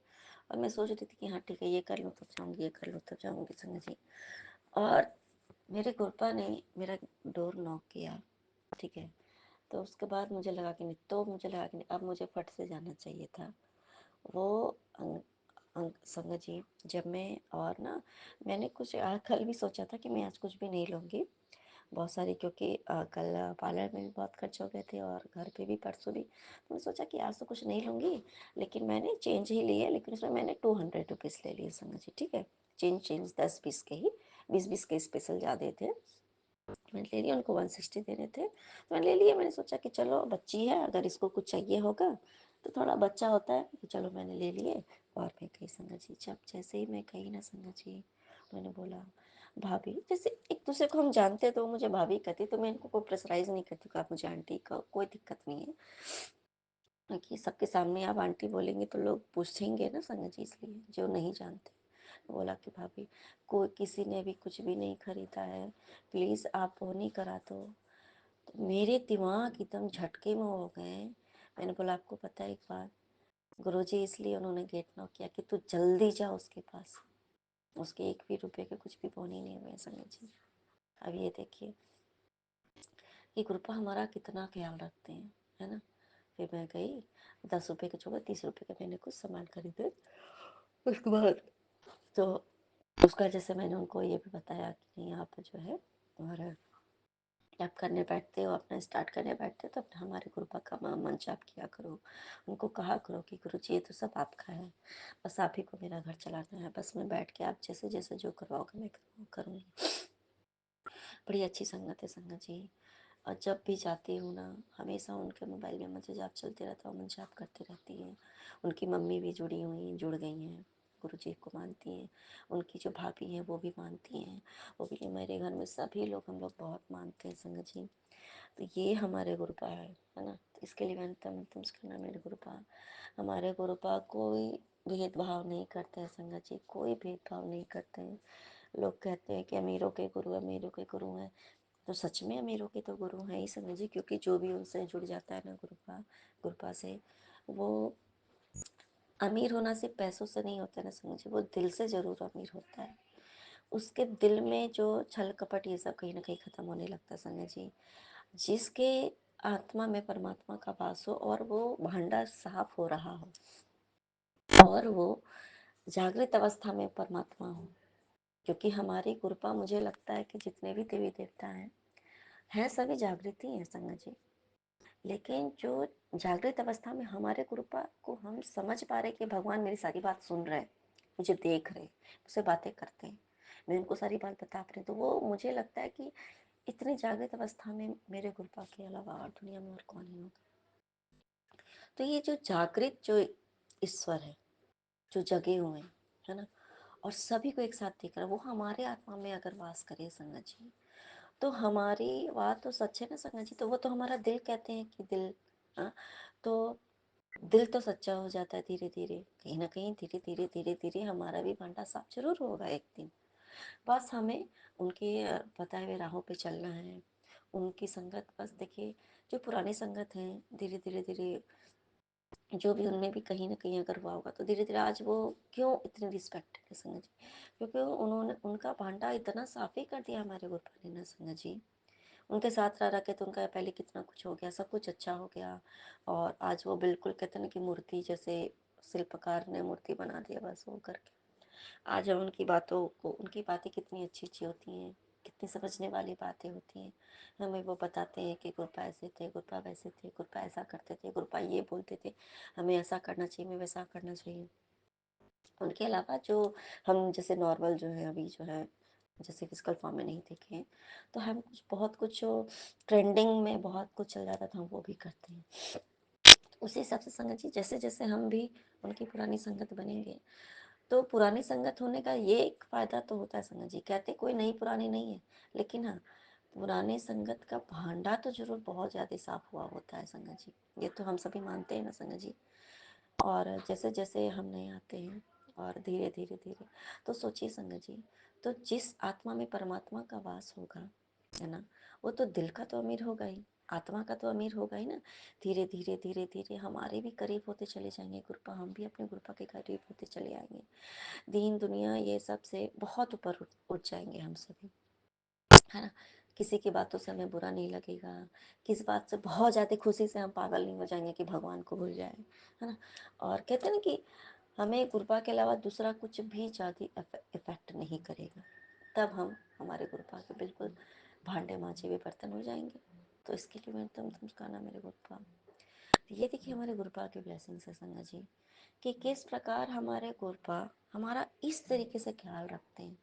और मैं सोच रही थी कि हाँ ठीक है, ये कर लूँ तब जाऊँगी, ये कर लूँ तब जाऊँगी संगत जी। और मेरे गुरपा ने मेरा डोर नॉक किया, ठीक है। तो उसके बाद मुझे लगा कि नहीं, तो मुझे लगा कि नहीं, अब मुझे फट से जाना चाहिए था। वो संगत जी, जब मैं, और ना मैंने कुछ कल भी सोचा था कि मैं आज कुछ भी नहीं लूँगी, बहुत सारी, क्योंकि कल पार्लर में भी बहुत खर्च हो गए थे और घर पे भी परसों भी। तो मैं सोचा कि आज तो कुछ नहीं लूँगी, लेकिन मैंने चेंज ही लिए, लेकिन उसमें मैंने 200 रुपीज़ ले लिए संगत जी, ठीक है। चेंज 10-20 के ही, 20-20 के स्पेशल ज़्यादा थे, मैंने ले लिया। उनको 160 देने थे तो मैंने ले लिए। मैंने सोचा कि चलो बच्ची है, अगर इसको कुछ चाहिए होगा तो, थोड़ा बच्चा होता है तो चलो मैंने ले लिए। और मैं गई संगत जी, जब जैसे ही मैं गई ना संगत जी, मैंने बोला भाभी जैसे एक दूसरे को हम जानते तो वो मुझे भाभी कहती, तो मैं इनको कोई प्रेशराइज नहीं करती कि आप मुझे आंटी का, कोई दिक्कत नहीं है कि सबके सामने आप आंटी बोलेंगे तो लोग पूछेंगे ना संगत जी, इसलिए जो नहीं जानते। बोला कि भाभी कोई किसी ने भी कुछ भी नहीं खरीदा है, प्लीज़ आप वो नहीं करा दो। तो मेरे दिमाग एकदम झटके में हो गए। मैंने बोला आपको पता है एक बात, गुरुजी इसलिए उन्होंने गेट नॉक किया कि तू जल्दी जा उसके पास, उसके एक भी रुपए के कुछ भी बोनी नहीं हुए संगत जी। अब ये देखिए कि कृपा हमारा कितना ख्याल रखते हैं, है ना। फिर मैं गई, 10 रुपए के छोड़ो 30 रुपए के मैंने कुछ सामान खरीदे। उसके बाद तो उसका जैसे मैंने उनको ये भी बताया कि नहीं आप जो है, और आप करने बैठते हो, अपना स्टार्ट करने बैठते हो तो अपना हमारे कृपा का मंच आप किया करो। उनको कहा करो कि गुरु जी ये तो सब आपका है, बस आप ही को मेरा घर चलाना है, बस मैं बैठ के आप जैसे जैसे जो करवाओगे मैं करूँगी। बड़ी अच्छी संगत है संगत जी। और जब भी जाती हूँ ना, हमेशा उनके मोबाइल में मंत्र जाप चलते रहता है, मंत्र जाप करती रहती हैं। उनकी मम्मी भी जुड़ गई हैं, गुरु जी को मानती हैं। उनकी जो भाभी हैं वो भी मानती हैं, वो भी। मेरे घर में सभी लोग, हम लोग बहुत मानते हैं संगत जी। तो ये हमारे गुरुपा है ना। तो इसके लिए मैंने तुम करना मेरे गुरुपा। हमारे गुरुपा कोई भेदभाव नहीं करते हैं संगत जी, कोई भेदभाव नहीं करते हैं। लोग कहते हैं कि अमीरों के गुरु, अमीरों के गुरु हैं, तो सच में अमीरों के तो गुरु हैं ही संगत जी, क्योंकि जो भी उनसे जुड़ जाता है ना गुरुपा से, वो अमीर होना सिर्फ पैसों से नहीं होता है ना संगत जी, वो दिल से ज़रूर अमीर होता है। उसके दिल में जो छल कपट ये सब कहीं ना कहीं ख़त्म होने लगता है संगत जी। जिसके आत्मा में परमात्मा का वास हो और वो भांडार साफ हो रहा हो और वो जागृत अवस्था में परमात्मा हो, क्योंकि हमारी कृपा, मुझे लगता है कि जितने भी देवी देवता हैं सभी जागृत ही हैं संगत जी। लेकिन जो जागृत अवस्था में हमारे कृपा को हम समझ पा रहे कि भगवान मेरी सारी बात सुन रहे, मुझे देख रहे, मुझसे बातें करते हैं, मैं उनको सारी बात बता रही, तो वो मुझे लगता है कि इतनी जागृत अवस्था में मेरे कृपा के अलावा और दुनिया में और कौन ही होगा। तो ये जो जागृत जो ईश्वर है, जो जगे हुए हैं, है ना, और सभी को एक साथ देख रहा है, वो हमारे आत्मा में अगर वास करे संगत जी, तो हमारी बात तो सच है ना संगत जी। तो वो तो हमारा दिल कहते हैं कि दिल, हाँ, तो दिल तो सच्चा हो जाता है धीरे धीरे, कहीं ना कहीं धीरे धीरे धीरे धीरे हमारा भी भांडा साफ जरूर होगा एक दिन। बस हमें उनके बताए हुए राहों पे चलना है, उनकी संगत। बस देखिए जो पुरानी संगत है, धीरे धीरे धीरे जो भी उनमें भी कहीं ना कहीं अगर हुआ होगा तो धीरे धीरे आज वो क्यों इतनी रिस्पेक्ट है संगत जी, क्योंकि उन्होंने उनका भांडा इतना साफ ही कर दिया हमारे गुरुपा ने ना संगत जी। उनके साथ रह के तो उनका पहले कितना कुछ हो गया, सब कुछ अच्छा हो गया, और आज वो बिल्कुल कहते हैं ना कि मूर्ति जैसे, शिल्पकार ने मूर्ति बना दिया बस वो करके। आज हम उनकी बातों को, उनकी बातें कितनी अच्छी अच्छी होती हैं, कितनी समझने वाली बातें होती हैं। हमें वो बताते हैं कि गुरुपा ऐसे थे, गुरुपा वैसे थे, गुरुपा ऐसा करते थे, गुरुपा ये बोलते थे, हमें ऐसा करना चाहिए, हमें वैसा करना चाहिए। उनके अलावा जो हम जैसे नॉर्मल जो है अभी जो है, जैसे फिजिकल फॉर्म में नहीं देखे, तो हम कुछ बहुत कुछ जो ट्रेंडिंग में बहुत कुछ चल जाता था हम वो भी करते हैं। उसी हिसाब से संगत जी, जैसे जैसे हम भी उनकी पुरानी संगत बनेंगे, तो पुरानी संगत होने का ये एक फ़ायदा तो होता है संगत जी, कहते कोई नई पुरानी नहीं है, लेकिन हाँ पुराने संगत का भांडा तो जरूर बहुत ज़्यादा साफ हुआ होता है संगत जी, ये तो हम सभी मानते हैं ना संगत जी। और जैसे जैसे हम नए आते हैं और धीरे धीरे धीरे, तो सोचिए संगत जी, तो जिस आत्मा में परमात्मा का वास होगा, है ना, वो तो दिल का तो अमीर होगा ही, आत्मा का तो अमीर होगा ही ना। धीरे धीरे धीरे धीरे हमारे भी करीब होते चले जाएंगे गुरुपा, हम भी अपने गुरुपा के करीब होते चले आएंगे। दीन दुनिया ये सब से बहुत ऊपर उठ जाएंगे हम सभी, है ना। किसी की बातों से हमें बुरा नहीं लगेगा, किस बात से बहुत ज़्यादा खुशी से हम पागल नहीं हो जाएंगे कि भगवान को भूल जाए, है ना। और कहते हैं ना कि हमें कृपा के अलावा दूसरा कुछ भी ज़्यादा इफेक्ट नहीं करेगा, तब हम हमारे कृपा के बिल्कुल भांडे मांझे हुए बर्तन हो जाएंगे। तो इसके लिए मैं तुम कहना मेरे गुरुपा, ये देखिए हमारे गुरुपा की ब्लेसिंग्स है संगत जी, कि किस प्रकार हमारे गुरुपा हमारा इस तरीके से ख्याल रखते हैं।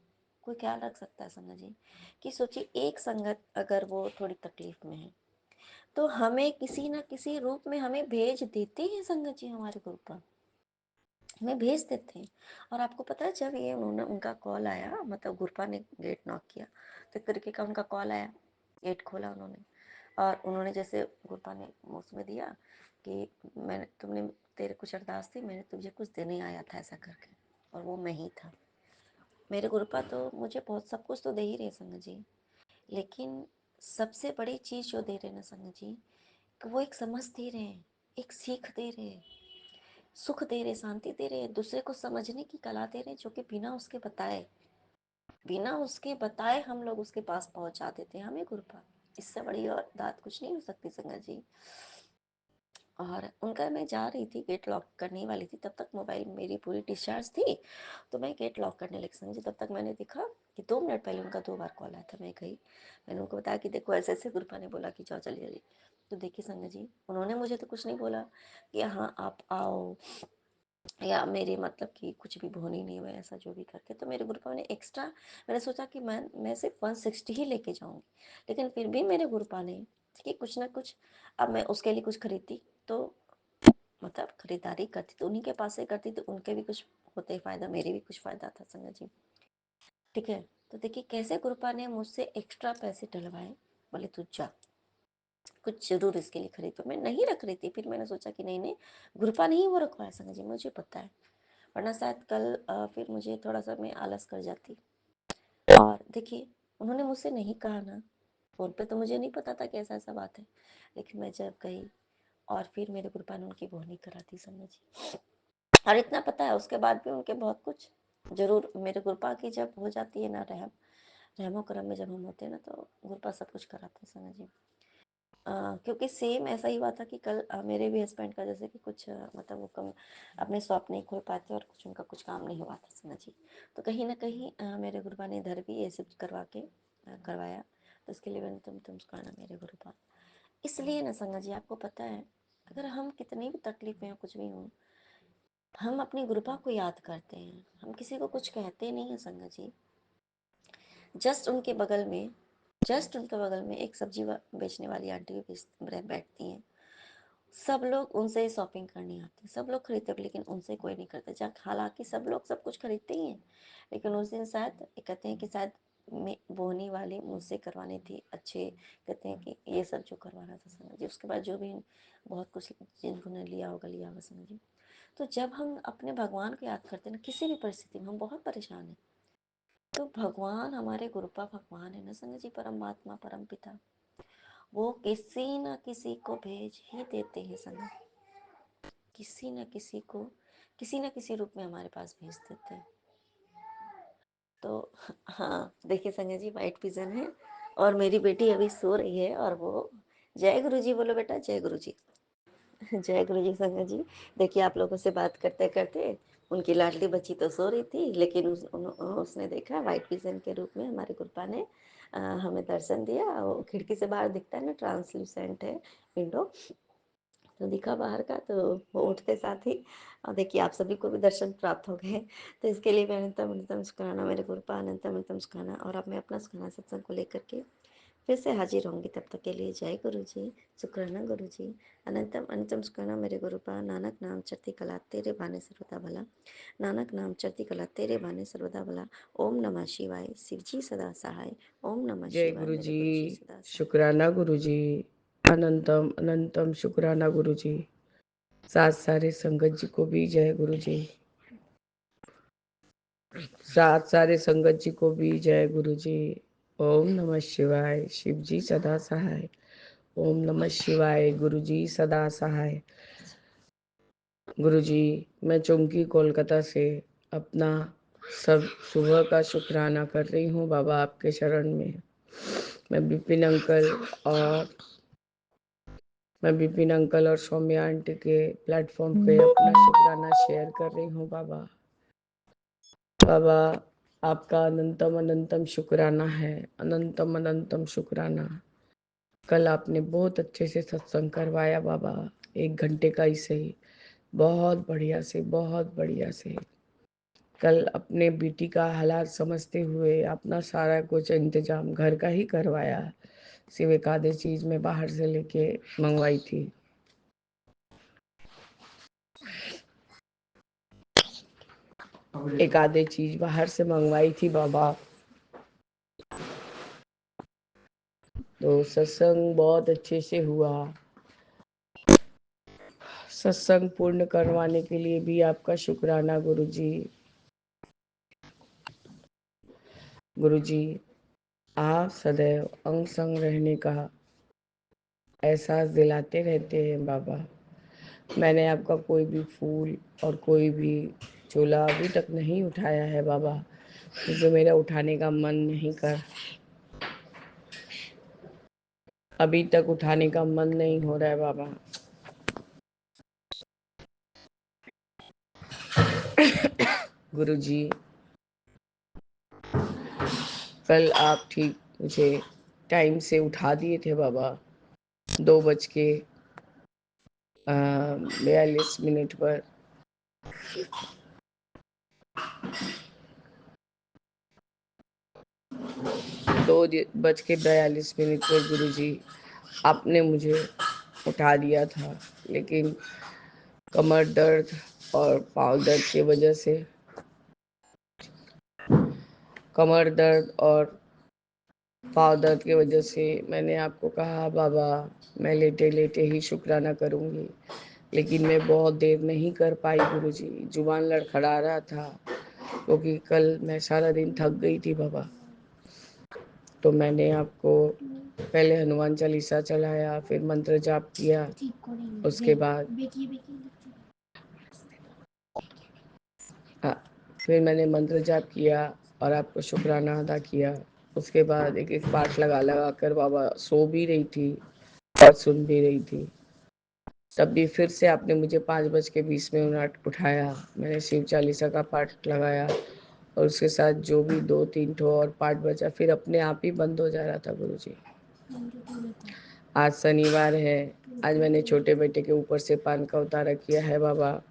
कोई ख्याल रख सकता है संगत जी, कि सोचिए एक संगत अगर वो थोड़ी तकलीफ में है, तो हमें किसी ना किसी रूप में हमें भेज देते हैं संगत जी हमारे गुरुपा, हमें भेज देते हैं। और आपको पता है जब ये उन्होंने उनका कॉल आया, मतलब गुरपा ने गेट नॉक किया तो एक तरीके का उनका कॉल आया, गेट खोला उन्होंने और उन्होंने जैसे गुरपा ने उसमें दिया कि मैंने तुमने तेरे कुछ अरदास थी, मैंने तुझे कुछ देने आया था ऐसा करके, और वो मैं ही था। मेरे गुरपा तो मुझे बहुत सब कुछ तो दे ही रहे संगत जी, लेकिन सबसे बड़ी चीज़ जो दे रहे ना संगत जी, कि वो एक समझ दे रहे हैं, एक सीख दे रहे हैं, सुख दे रहे, शांति दे रहे, दूसरे को समझने की कला दे रहे, जो कि बिना उसके बताए हम लोग उसके पास पहुंचा देते हैं हमें गुरपा। इससे बड़ी और दात कुछ नहीं हो सकती संगत जी। और उनका मैं जा रही थी, गेट लॉक करने वाली थी, तब तक मोबाइल मेरी पूरी डिस्चार्ज थी, तो मैं गेट लॉक करने लगी संगत जी। तब तक मैंने देखा कि 2 मिनट पहले उनका 2 बार कॉल आया था। मैं गई, मैंने उनको बताया कि देखो ऐसे ऐसे गुरपा ने बोला कि जाओ चली चली। तो देखिए संगत जी, उन्होंने मुझे तो कुछ नहीं बोला कि हाँ आप आओ, या मेरे मतलब कि कुछ भी भोनी नहीं हुआ ऐसा जो भी करके। तो मेरे गुरुपा ने एक्स्ट्रा, मैंने सोचा कि मैं सिर्फ 160 ही लेके जाऊंगी, लेकिन फिर भी मेरे गुरुपा ने कि कुछ ना कुछ, अब मैं उसके लिए कुछ खरीदती तो मतलब खरीदारी करती तो उन्हीं के पास से करती, तो उनके भी कुछ होते फायदा, मेरे भी कुछ फायदा था संगत जी। ठीक है, तो देखिए कैसे गुरुपा ने मुझसे एक्स्ट्रा पैसे डलवाए, बोले तू जा कुछ जरूर इसके लिए खरीद। तो मैं नहीं रख रही थी, फिर मैंने सोचा कि नहीं नहीं, गुरुपा नहीं वो रखवाया संगत जी, मुझे पता है, वरना शायद कल फिर मुझे थोड़ा सा मैं आलस कर जाती। और देखिए उन्होंने मुझसे नहीं कहा ना, फ़ोन पे तो मुझे नहीं पता था कि ऐसा ऐसा बात है, लेकिन मैं जब गई और फिर मेरे गुरुपा ने उनकी बोहनी करा दी समझ। और इतना पता है उसके बाद भी उनके बहुत कुछ जरूर, मेरे गुरुपा की जब हो जाती है ना रहमो करम में जब हम होते हैं ना, तो गुरुपा सब कुछ कराते हैं समझिए। क्योंकि सेम ऐसा ही हुआ था कि कल मेरे भी हस्बैंड का जैसे कि कुछ मतलब वो कम अपने शॉप नहीं खोल पाते और कुछ उनका कुछ काम नहीं हुआ था समझिए। तो कहीं ना कहीं मेरे गुरुपा ने इधर भी ये सब करवा के करवाया, तो इसके लिए मैंने तुम सुखाना मेरे गुरुपा। इसलिए ना संगत जी आपको पता है, अगर हम कितनी भी तकलीफ में हो कुछ भी हो, हम अपनी गुरुपा को याद करते हैं, हम किसी को कुछ कहते नहीं है संगत जी। जस्ट उनके बगल में एक सब्जी बेचने वाली आंटी भी बैठती हैं। सब लोग उनसे ही शॉपिंग करने आते हैं, सब लोग खरीदते हैं, लेकिन उनसे कोई नहीं करता। जब हालांकि सब लोग सब कुछ खरीदते ही हैं, लेकिन उस दिन शायद कहते हैं कि शायद बोहनी वाली मुझसे करवानी थी अच्छे, कहते हैं कि ये सब जो करवाना था समझिए। उसके बाद जो भी बहुत कुछ जिन्होंने लिया होगा समझिए। तो जब हम अपने भगवान को याद करते हैं ना, किसी भी परिस्थिति में हम बहुत परेशान हैं, तो भगवान हमारे गुरुपा भगवान है ना संगत जी, परमात्मा परम पिता, वो किसी न किसी को भेज ही देते हैं संगत, किसी न किसी को किसी न किसी रूप में हमारे पास भेज देते हैं। तो हाँ देखिए संगत जी, वाइट पिजन है और मेरी बेटी अभी सो रही है, और वो जय गुरु जी बोलो बेटा, जय गुरु जी। जय गुरु जी संगत जी। देखिए आप लोगों से बात करते करते उनकी लाडली बच्ची तो सो रही थी, लेकिन उसने देखा वाइट पिजन के रूप में हमारे गुरुपा ने हमें दर्शन दिया। वो खिड़की से बाहर दिखता है ना, ट्रांसल्यूसेंट है विंडो, तो दिखा बाहर का, तो वो उठते साथ ही और देखिए आप सभी को भी दर्शन प्राप्त हो गए। तो इसके लिए मैं अनंतम अनंतम शुक्राना मेरे गुरुपा, अनंतम अनंतम शुक्राना। और अब मैं अपना शुक्राना सत्संग को लेकर के फिर से हाजिर होंगी, तब तक के लिए जय गुरु जी, शुक्राना गुरु जी, अनंतम अनंतम शुक्राना मेरे गुरुपा। नानक नाम चढ़ती कला तेरे बाने सर्वदा भला, नानक नाम चढ़ती कला तेरे बाने सर्वदा भला। ओम नमः शिवाय, शिव जी सदा सहाय। ओम नमः जय शिवाय, गुरु मेरे जी, गुरु जी सदा सहाय। शुक्राना गुरु जी, अनंतम अनंतम शुक्राना गुरु जी। साथ सारे संगत जी को भी जय गुरु जी, साथ सारे संगत जी को भी जय गुरु जी। ओम नमः शिवाय, शिव जी सदा सहाय। ओम नमः शिवाय, गुरु जी सदा सहाय। गुरु जी, मैं चुमकी कोलकाता से अपना सब सुबह का शुक्राना कर रही हूँ बाबा आपके शरण में। मैं विपिन अंकल और सौम्या आंटी के प्लेटफॉर्म पे अपना शुक्राना शेयर कर रही हूँ बाबा। बाबा आपका अनंतम अनंतम शुक्राना है, अनंतम अनंतम शुक्राना। कल आपने बहुत अच्छे से सत्संग करवाया बाबा, 1 घंटे का ही सही, बहुत बढ़िया से। कल अपने बेटी का हालात समझते हुए अपना सारा कुछ इंतजाम घर का ही करवाया, सिर्फ एक आधे चीज में बाहर से लेके मंगवाई थी। एक आधे चीज बाहर से मंगवाई थी बाबा। तो सत्संग बहुत अच्छे से हुआ। सत्संग पूर्ण करवाने के लिए भी आपका शुक्राना गुरुजी। गुरुजी, आप सदैव अंग संग रहने का एहसास दिलाते रहते हैं बाबा। मैंने आपका कोई भी फूल और कोई भी झोला अभी तक नहीं उठाया है बाबा, जो मेरा उठाने का मन नहीं कर, अभी तक उठाने का मन नहीं हो रहा है बाबा। गुरुजी, कल आप ठीक मुझे टाइम से उठा दिए थे बाबा, 2:42 पर। 2:42 पर गुरुजी आपने मुझे उठा दिया था, लेकिन कमर दर्द और पाँव दर्द की वजह से, कमर दर्द और पाँव दर्द की वजह से मैंने आपको कहा बाबा मैं लेटे लेटे ही शुक्राना करूंगी, लेकिन मैं बहुत देर नहीं कर पाई गुरुजी। जुबान लड़खड़ा रहा था क्योंकि कल मैं सारा दिन थक गई थी बाबा। तो मैंने आपको पहले हनुमान चालीसा चलाया, फिर मंत्र जाप किया, उसके बाद हाँ, फिर मैंने मंत्र जाप किया और आपको शुक्राना अदा किया। उसके बाद एक एक पाठ लगा लगा कर बाबा सो भी रही थी और सुन भी रही थी। तब भी फिर से आपने मुझे 5:20 उठाया। मैंने शिव चालीसा का पाठ लगाया और उसके साथ जो भी 2-3 ठो और पाठ बचा, फिर अपने आप ही बंद हो जा रहा था गुरुजी। आज शनिवार है, आज मैंने छोटे बेटे के ऊपर से पान का उतारा किया है बाबा,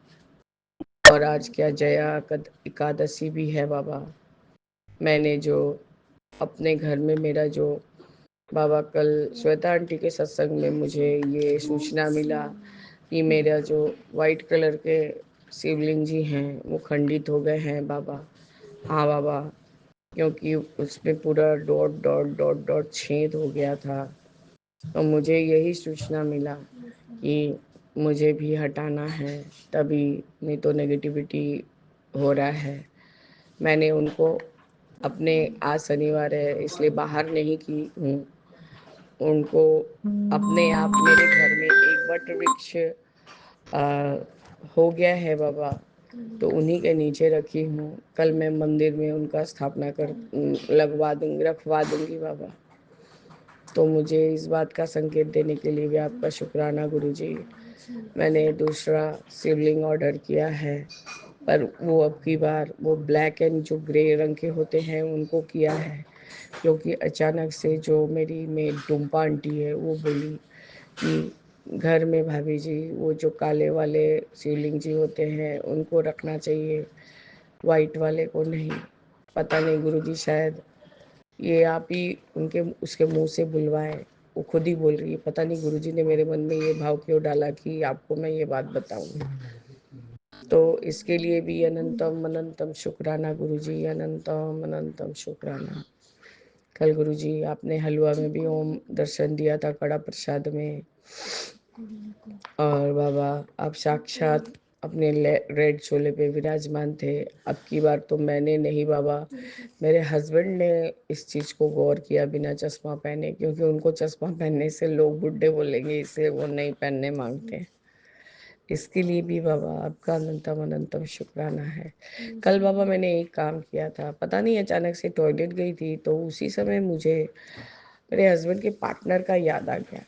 और आज क्या जया एकादशी भी है बाबा। मैंने जो अपने घर में मेरा जो बाबा, कल श्वेता आंटी के सत्संग में मुझे ये सूचना मिला कि मेरा जो वाइट कलर के शिवलिंग जी हैं वो खंडित हो गए हैं बाबा। हाँ बाबा, क्योंकि उसमें पूरा डॉट डॉट डॉट डॉट छेद हो गया था। तो मुझे यही सूचना मिला कि मुझे भी हटाना है, तभी नहीं तो नेगेटिविटी हो रहा है। मैंने उनको अपने, आज शनिवार है इसलिए बाहर नहीं की हूँ, उनको अपने आप मेरे घर में एक वट वृक्ष हो गया है बाबा, तो उन्हीं के नीचे रखी हूँ। कल मैं मंदिर में उनका स्थापना कर रखवा दूंगी बाबा। तो मुझे इस बात का संकेत देने के लिए भी आपका शुक्राना गुरुजी। मैंने दूसरा शिवलिंग ऑर्डर किया है, पर वो अब की बार वो ब्लैक एंड जो ग्रे रंग के होते हैं उनको किया है, क्योंकि अचानक से जो मेरी मेड टुम्पा आंटी है वो बोली कि घर में भाभी जी वो जो काले वाले शिवलिंग जी होते हैं उनको रखना चाहिए, वाइट वाले को नहीं। पता नहीं गुरुजी, शायद ये आप ही उनके उसके मुंह से बुलवाएं। वो खुद ही बोल रही है, पता नहीं गुरुजी ने मेरे मन में ये भाव क्यों डाला कि आपको मैं ये बात बताऊं। तो इसके लिए भी अनंतम अनंतम शुक्राना गुरुजी, अनंतम अनंतम शुक्राना। कल गुरुजी आपने हलवा में भी ओम दर्शन दिया था, कड़ा प्रसाद में। और बाबा आप साक्षात अपने रेड छोले पे विराजमान थे। अब की बार तो मैंने नहीं बाबा, मेरे हस्बैंड ने इस चीज़ को गौर किया बिना चश्मा पहने, क्योंकि उनको चश्मा पहनने से लोग बुड्ढे बोलेंगे, इसलिए वो नहीं पहनने मांगते हैं। इसके लिए भी बाबा आपका अनंतम अनंतम शुक्राना है। कल बाबा मैंने एक काम किया था, पता नहीं अचानक से टॉयलेट गई थी, तो उसी समय मुझे मेरे हस्बैंड के पार्टनर का याद आ गया।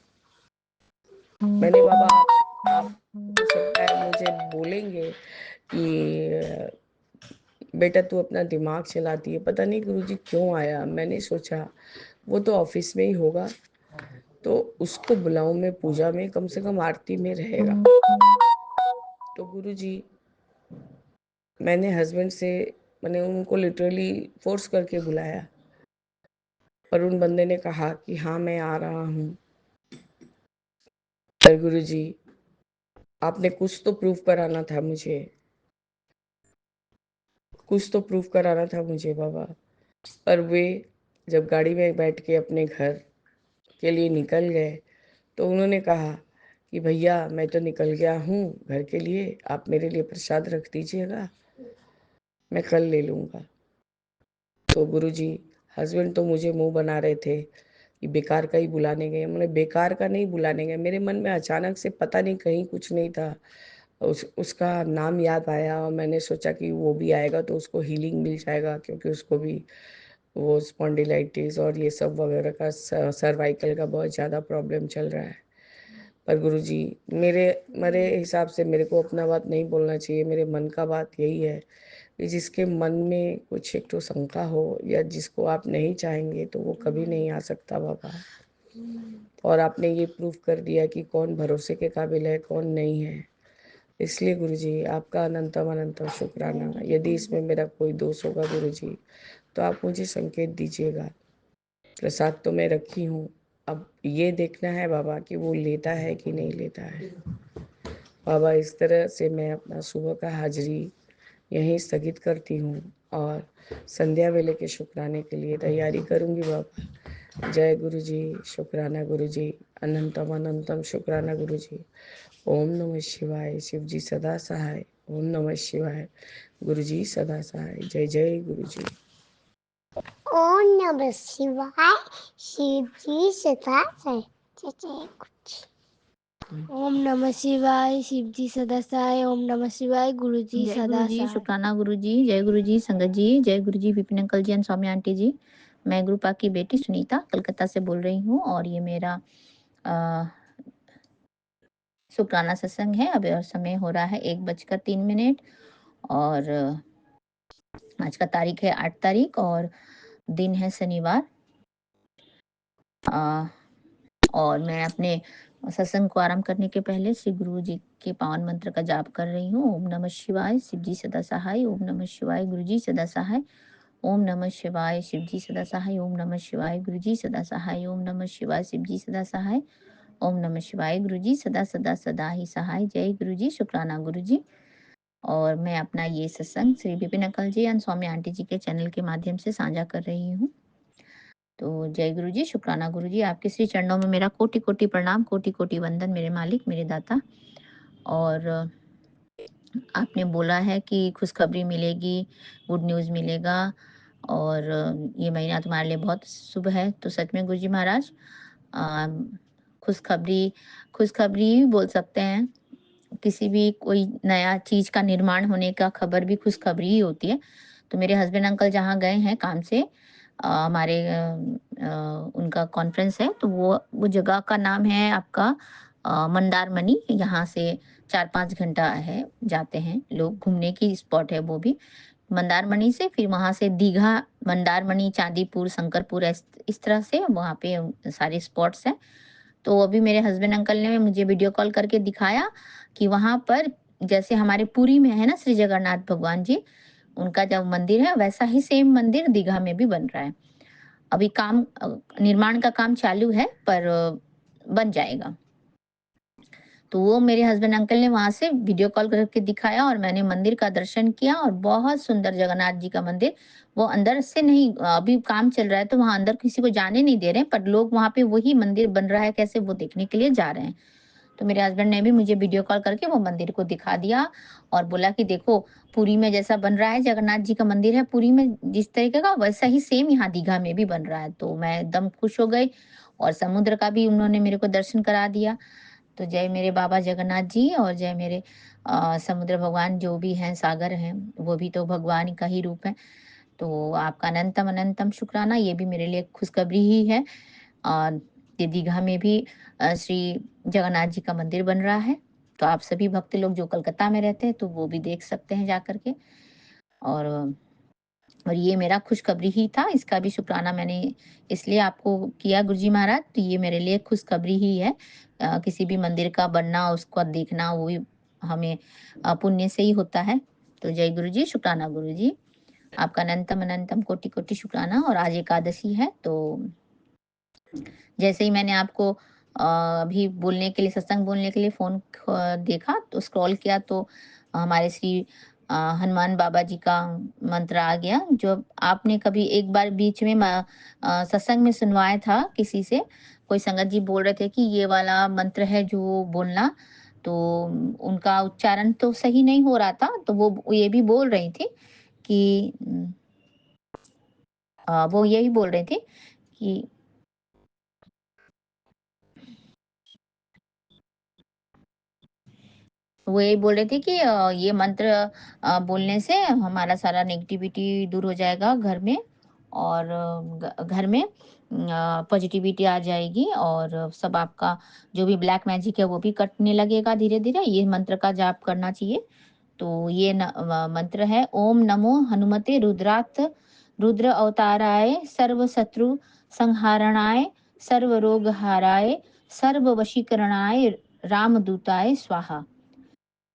मैंने बाबा आप हो सकता है मुझे बोलेंगे कि बेटा तू अपना दिमाग चलाती है, पता नहीं गुरुजी क्यों आया। मैंने सोचा वो तो ऑफिस में ही होगा, तो उसको बुलाऊं मैं पूजा में, कम से कम आरती में रहेगा। तो गुरुजी मैंने हस्बैंड से, मैंने उनको लिटरली फोर्स करके बुलाया, पर उन बंदे ने कहा कि हाँ मैं आ रहा हूँ। पर गुरुजी आपने कुछ तो प्रूफ कराना था मुझे, कुछ तो प्रूफ कराना था मुझे बाबा। पर वे जब गाड़ी में बैठ के अपने घर के लिए निकल गए तो उन्होंने कहा कि भैया मैं तो निकल गया हूँ घर के लिए, आप मेरे लिए प्रसाद रख दीजिएगा, मैं कल ले लूँगा। तो गुरुजी हस्बैंड तो मुझे मुंह बना रहे थे कि बेकार का ही बुलाने गए। मैंने बेकार का नहीं बुलाने गए, मेरे मन में अचानक से पता नहीं कहीं कुछ नहीं था, उसका नाम याद आया और मैंने सोचा कि वो भी आएगा तो उसको हीलिंग मिल जाएगा, क्योंकि उसको भी वो स्पॉन्डिलाइटिस और ये सब वगैरह का सर्वाइकल का बहुत ज़्यादा प्रॉब्लम चल रहा है। पर गुरुजी मेरे मेरे हिसाब से मेरे को अपना बात नहीं बोलना चाहिए, मेरे मन का बात यही है कि जिसके मन में कुछ एक तो शंका हो या जिसको आप नहीं चाहेंगे तो वो कभी नहीं आ सकता बाबा। और आपने ये प्रूफ कर दिया कि कौन भरोसे के काबिल है कौन नहीं है। इसलिए गुरुजी आपका अनंतम अनंतम शुक्राना। यदि इसमें मेरा कोई दोष होगा गुरुजी तो आप मुझे संकेत दीजिएगा। प्रसाद तो मैं रखी हूँ, अब ये देखना है बाबा कि वो लेता है कि नहीं लेता है। बाबा इस तरह से मैं अपना सुबह का हाजिरी यहीं स्थगित करती हूँ और संध्या वेले के शुक्राने के लिए तैयारी करूँगी बाबा। जय गुरु जी, शुक्राना गुरु जी, अनंतम अनंतम शुक्राना गुरु जी। ओम नमः शिवाय, शिव जी सदा सहाय। ओम नमः शिवाय, गुरु जी सदा सहाय। जय जय गुरु जी। ओम नमः शिवाय, शिव जी सदा सहाय। जय जय गुरु जी। ओम नमः शिवाय, शिव जी सदा सहाय। ओम नमः शिवाय, गुरु जी जय सदा गुरु जी, सहाय। शुक्राना गुरु जी, जय गुरु जी, संगत जी, जय गुरु जी, Vipin uncle ji and Saumya aunty ji. मैं गुरुपा की बेटी सुनीता कलकत्ता से बोल रही हूँ और ये मेरा अ, शुक्राना सत्संग है। अब और समय हो रहा है 1:03 और आज का तारीख है 8 तारीख और दिन है शनिवार। अ, और मैं अपने सत्संग को आरंभ करने के पहले श्री गुरु जी के पावन मंत्र का जाप कर रही हूँ। ओम नमः शिवाय, शिव जी सदा सहाय। ओम नमः शिवाय, गुरु जी सदा सहाय। ओम नमः शिवाय, शिव जी सदा सहाय। ओम नमः शिवाय, गुरु जी सदा सहाय। ओम नमः शिवाय, शिव जी सदा सहाय। ओम नमः शिवाय, गुरु जी सदा सदा सदा ही सहाय। जय गुरु जी, शुक्राना गुरु जी। और मैं अपना ये सत्संग Shri Vipin uncle ji and Saumya aunty ji के चैनल के माध्यम से साझा कर रही हूँ। तो जय गुरु जी, शुक्राना गुरु जी। आपके श्री चरणों में मेरा कोटि कोटि प्रणाम, कोटि कोटि वंदन मेरे मालिक, मेरे दाता। और आपने बोला है कि खुशखबरी मिलेगी, गुड न्यूज़ मिलेगा और ये महीना तुम्हारे लिए बहुत शुभ है। तो सच में गुरु जी महाराज खुशखबरी खुशखबरी भी बोल सकते हैं। किसी भी कोई नया चीज का निर्माण होने का खबर भी खुशखबरी ही होती है। तो मेरे हस्बैंड अंकल जहाँ गए हैं काम से, हमारे उनका कॉन्फ्रेंस है, तो वो जगह का नाम है आपका मंदारमनी। यहाँ से 4-5 घंटा है, जाते हैं लोग, घूमने की स्पॉट है वो भी। मंदारमनी से फिर वहां से दीघा, मंदारमनी, चांदीपुर, शंकरपुर, इस तरह से वहाँ पे सारे स्पॉट्स हैं। तो अभी मेरे हस्बैंड अंकल ने मुझे वीडियो कॉल करके दिखाया कि वहां पर जैसे हमारे पुरी में है ना श्री जगन्नाथ भगवान जी, उनका जब मंदिर है वैसा ही सेम मंदिर दीघा में भी बन रहा है। अभी निर्माण का काम चालू है पर बन जाएगा। तो वो मेरे हस्बैंड अंकल ने वहां से वीडियो कॉल करके दिखाया और मैंने मंदिर का दर्शन किया और बहुत सुंदर जगन्नाथ जी का मंदिर। वो अंदर से नहीं, अभी काम चल रहा है तो वहां अंदर किसी को जाने नहीं दे रहे, पर लोग वहां पे वही मंदिर बन रहा है कैसे वो देखने के लिए जा रहे हैं। तो मेरे हस्बैंड ने भी मुझे वीडियो कॉल करके वो मंदिर को दिखा दिया और बोला कि देखो पुरी में जैसा बन रहा है, जगन्नाथ जी का मंदिर है पुरी में जिस तरीके का, वैसा ही सेम यहाँ दीघा में भी बन रहा है। तो मैं एकदम खुश हो गई और समुद्र का भी उन्होंने मेरे को दर्शन करा दिया। तो जय मेरे बाबा जगन्नाथ जी और जय मेरे समुद्र भगवान, जो भी हैं सागर हैं वो भी तो भगवान का ही रूप है। तो आपका अनंतम अनंतम शुक्राना। ये भी मेरे लिए खुशखबरी ही है। और ये दीघा में भी श्री जगन्नाथ जी का मंदिर बन रहा है। तो आप सभी भक्त लोग जो कलकत्ता में रहते हैं तो वो भी देख सकते हैं जा करके। और ये मेरा खुशखबरी ही था, इसका भी शुक्राना मैंने इसलिए आपको किया गुरुजी महाराज। तो ये मेरे लिए खुशखबरी ही है। किसी भी मंदिर का बनना, उसको देखना, वो भी हमें पुण्य से ही होता है। तो जय गुरु जी, शुक्राना गुरु जी। आपका अनंतम अनंतम कोटि कोटि शुक्राना। और आज एकादशी है, तो जैसे ही मैंने आपको अभी बोलने के लिए, सत्संग बोलने के लिए फोन देखा तो स्क्रॉल किया तो हमारे श्री हनुमान बाबा जी का मंत्र आ गया, जो आपने कभी एक बार बीच में सत्संग में सुनवाया था किसी से। कोई संगत जी बोल रहे थे कि ये वाला मंत्र है जो बोलना, तो उनका उच्चारण तो सही नहीं हो रहा था, तो वो ये भी बोल रही थी कि वो यही बोल रहे थे कि वो यही बोल रहे थे कि ये मंत्र बोलने से हमारा सारा नेगेटिविटी दूर हो जाएगा घर में, और घर में पॉजिटिविटी आ जाएगी, और सब आपका जो भी ब्लैक मैजिक है वो भी कटने लगेगा धीरे धीरे। ये मंत्र का जाप करना चाहिए। तो ये मंत्र है, ओम नमो हनुमते रुद्रात रुद्र अवताराय सर्व शत्रु संहारणाय सर्व रोग हाराय सर्व वशीकरणाय रामदूताय स्वाहा।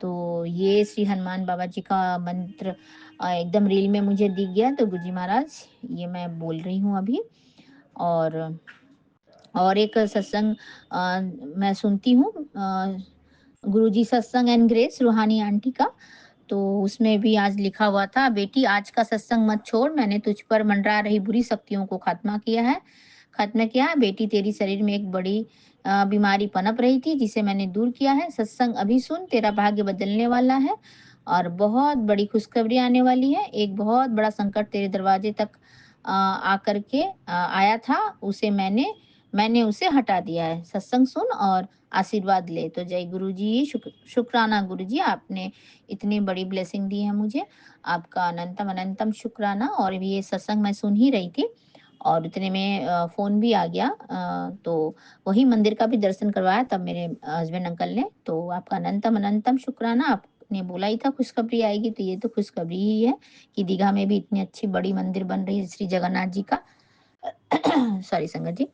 तो ये श्री हनुमान बाबा जी का मंत्र एकदम रील में मुझे दिख गया, तो गुरुजी महाराज ये मैं बोल रही हूँ अभी। और एक सत्संग मैं सुनती हूँ, गुरुजी सत्संग एंड ग्रेस रूहानी आंटी का। तो उसमें भी आज लिखा हुआ था, बेटी आज का सत्संग मत छोड़, मैंने तुझ पर मंडरा रही बुरी शक्तियों को खत्म किया है। बेटी तेरी शरीर में एक बड़ी बीमारी पनप रही थी जिसे मैंने दूर किया है। सत्संग अभी सुन, तेरा भाग्य बदलने वाला है और बहुत बड़ी खुशखबरी आने वाली है। एक बहुत बड़ा संकट तेरे दरवाजे तक आकर के आया था, उसे मैंने उसे हटा दिया है। सत्संग सुन और आशीर्वाद ले। तो जय गुरु जी, शुक्राना गुरु जी, आपने इतनी बड़ी ब्लेसिंग दी है मुझे, आपका अनंतम अनंतम शुक्राना। और ये सत्संग मैं सुन ही रही थी और इतने में फोन भी आ गया, तो वही मंदिर का भी दर्शन करवाया तब मेरे हस्बैंड अंकल ने। तो आपका अनंतम अनंतम शुक्राना। आपने बोला ही था खुशखबरी आएगी, तो ये तो खुशखबरी ही है कि दीघा में भी इतनी अच्छी बड़ी मंदिर बन रही है श्री जगन्नाथ जी का। सॉरी संगत जी।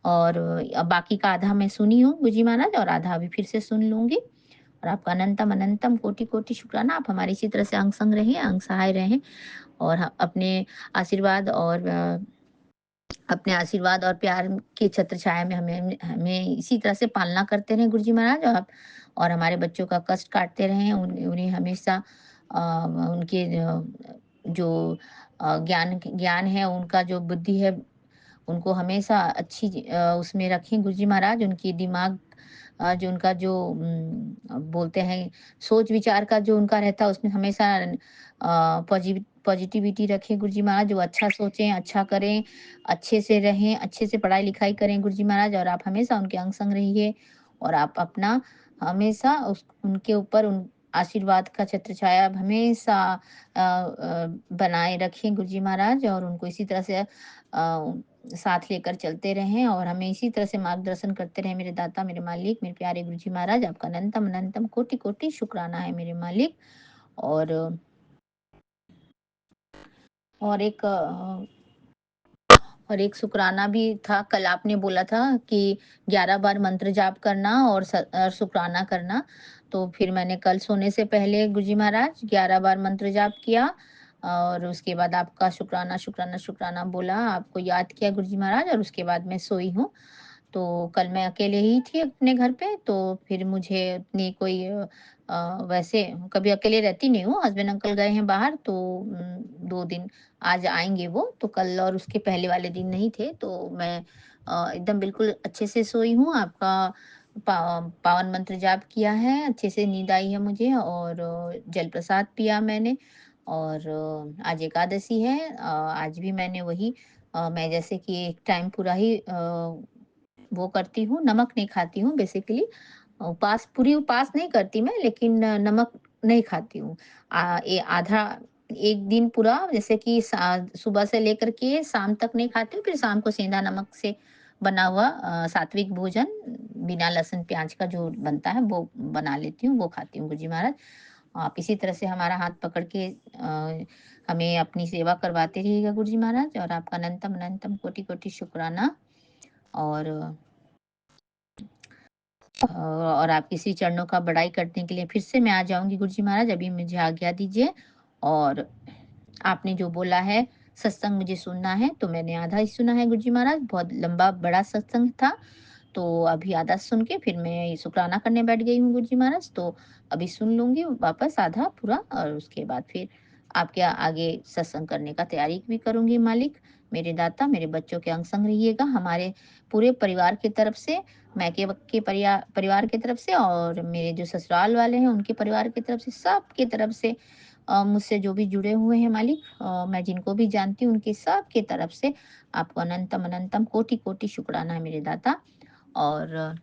और अब बाकी का आधा मैं सुनी हूँ गुरुजी महाराज, और आधा अभी फिर से सुन लूंगी। और आपका अनंतम अनंतम कोटि कोटि शुक्राना। आप हमारी इसी तरह से अंग संग रहें, अंग सहाय रहें, और अपने आशीर्वाद और प्यार के छत्र छाया में हमें हमें इसी तरह से पालना करते रहें गुरुजी महाराज। और हमारे बच्चों का कष्ट काटते रहें, उन्हें हमेशा उनके जो ज्ञान है, उनका जो बुद्धि है, उनको हमेशा अच्छी उसमें रखें गुरुजी महाराज। उनकी दिमाग जो उनका जो बोलते हैं सोच विचार का जो उनका रहता है, उसमें हमेशा पॉजिटिविटी रखें गुरुजी महाराज। जो अच्छा सोचें, अच्छा करें, अच्छे से रहें, अच्छे से पढ़ाई लिखाई करें गुरुजी महाराज। और आप हमेशा उनके अंग संग रहिए, और आप अपना हमेशा उनके ऊपर उन आशीर्वाद का छत्र छाया हमेशा बनाए रखें गुरुजी महाराज। और उनको इसी तरह से साथ लेकर चलते रहें, और हमें इसी तरह से मार्गदर्शन करते रहें मेरे दाता, मेरे मालिक, मेरे प्यारे गुरुजी महाराज। आपका अनंतम अनंतम कोटि कोटि शुक्राना है मेरे मालिक। और और एक और एक शुक्राना भी था, कल आपने बोला था कि 11 बार मंत्र जाप करना और शुक्राना करना। तो फिर मैंने कल सोने से पहले गुरुजी महाराज 11 बार मंत्र जाप किया, और उसके बाद आपका शुक्राना शुक्राना शुक्राना बोला, आपको याद किया गुरुजी महाराज, और उसके बाद मैं सोई हूँ। तो कल मैं अकेले ही थी अपने घर पे, तो फिर मुझे उतनी कोई वैसे कभी अकेले रहती नहीं हूँ, हस्बैंड अंकल गए हैं बाहर, तो 2 दिन आज आएँगे वो, तो कल और उसके पहले वाले दिन नहीं थे, तो मैं एकदम बिल्कुल अच्छे से सोई हूँ। आपका पावन मंत्र जाप किया है, अच्छे से नींद आई है मुझे, और जल प्रसाद पिया मैंने। और आज एकादशी है, आज भी मैंने वही मैं जैसे कि एक टाइम पूरा ही वो करती हूँ, नमक नहीं खाती हूँ बेसिकली। पूरी उपास नहीं करती मैं, लेकिन नमक नहीं खाती हूँ। ये आधा एक दिन पूरा जैसे कि सुबह से लेकर के शाम तक नहीं खाती हूँ, फिर शाम को सेंधा नमक से बना हुआ सात्विक भोजन बिना लहसुन प्याज का जो बनता है वो बना लेती हूँ, वो खाती हूँ गुरुजी महाराज। आप इसी तरह से हमारा हाथ पकड़ के हमें अपनी सेवा करवाते रहिएगा गुरुजी महाराज। और आपका अनंतम अनंतम कोटि कोटि शुक्राना। और आपके श्री चरणों का बड़ाई करने के लिए फिर से मैं आ जाऊंगी गुरुजी महाराज, अभी मुझे आज्ञा दीजिए। और आपने जो बोला है सत्संग मुझे सुनना है, तो मैंने आधा ही सुना है गुरुजी महाराज, बहुत लंबा बड़ा सत्संग था, तो अभी आधा सुन के फिर मैं शुक्राना करने बैठ गई हूँ गुरुजी महाराज। तो अभी सुन लूँगी वापस आधा पूरा, और उसके बाद फिर आपके आगे सत्संग करने का तैयारी भी करूँगी मालिक। मेरे दाता, मेरे बच्चों के अंग संग रहिएगा, हमारे पूरे परिवार की तरफ से, मैके के परिवार की तरफ से, और मेरे जो ससुराल वाले हैं उनके परिवार की तरफ से, सबकी तरफ से मुझसे जो भी जुड़े हुए हैं मालिक, मैं जिनको भी जानती हूँ उनकी सबकी तरफ से आपको अनंतम अनंतम कोटि कोटि शुक्राना है मेरे दाता। और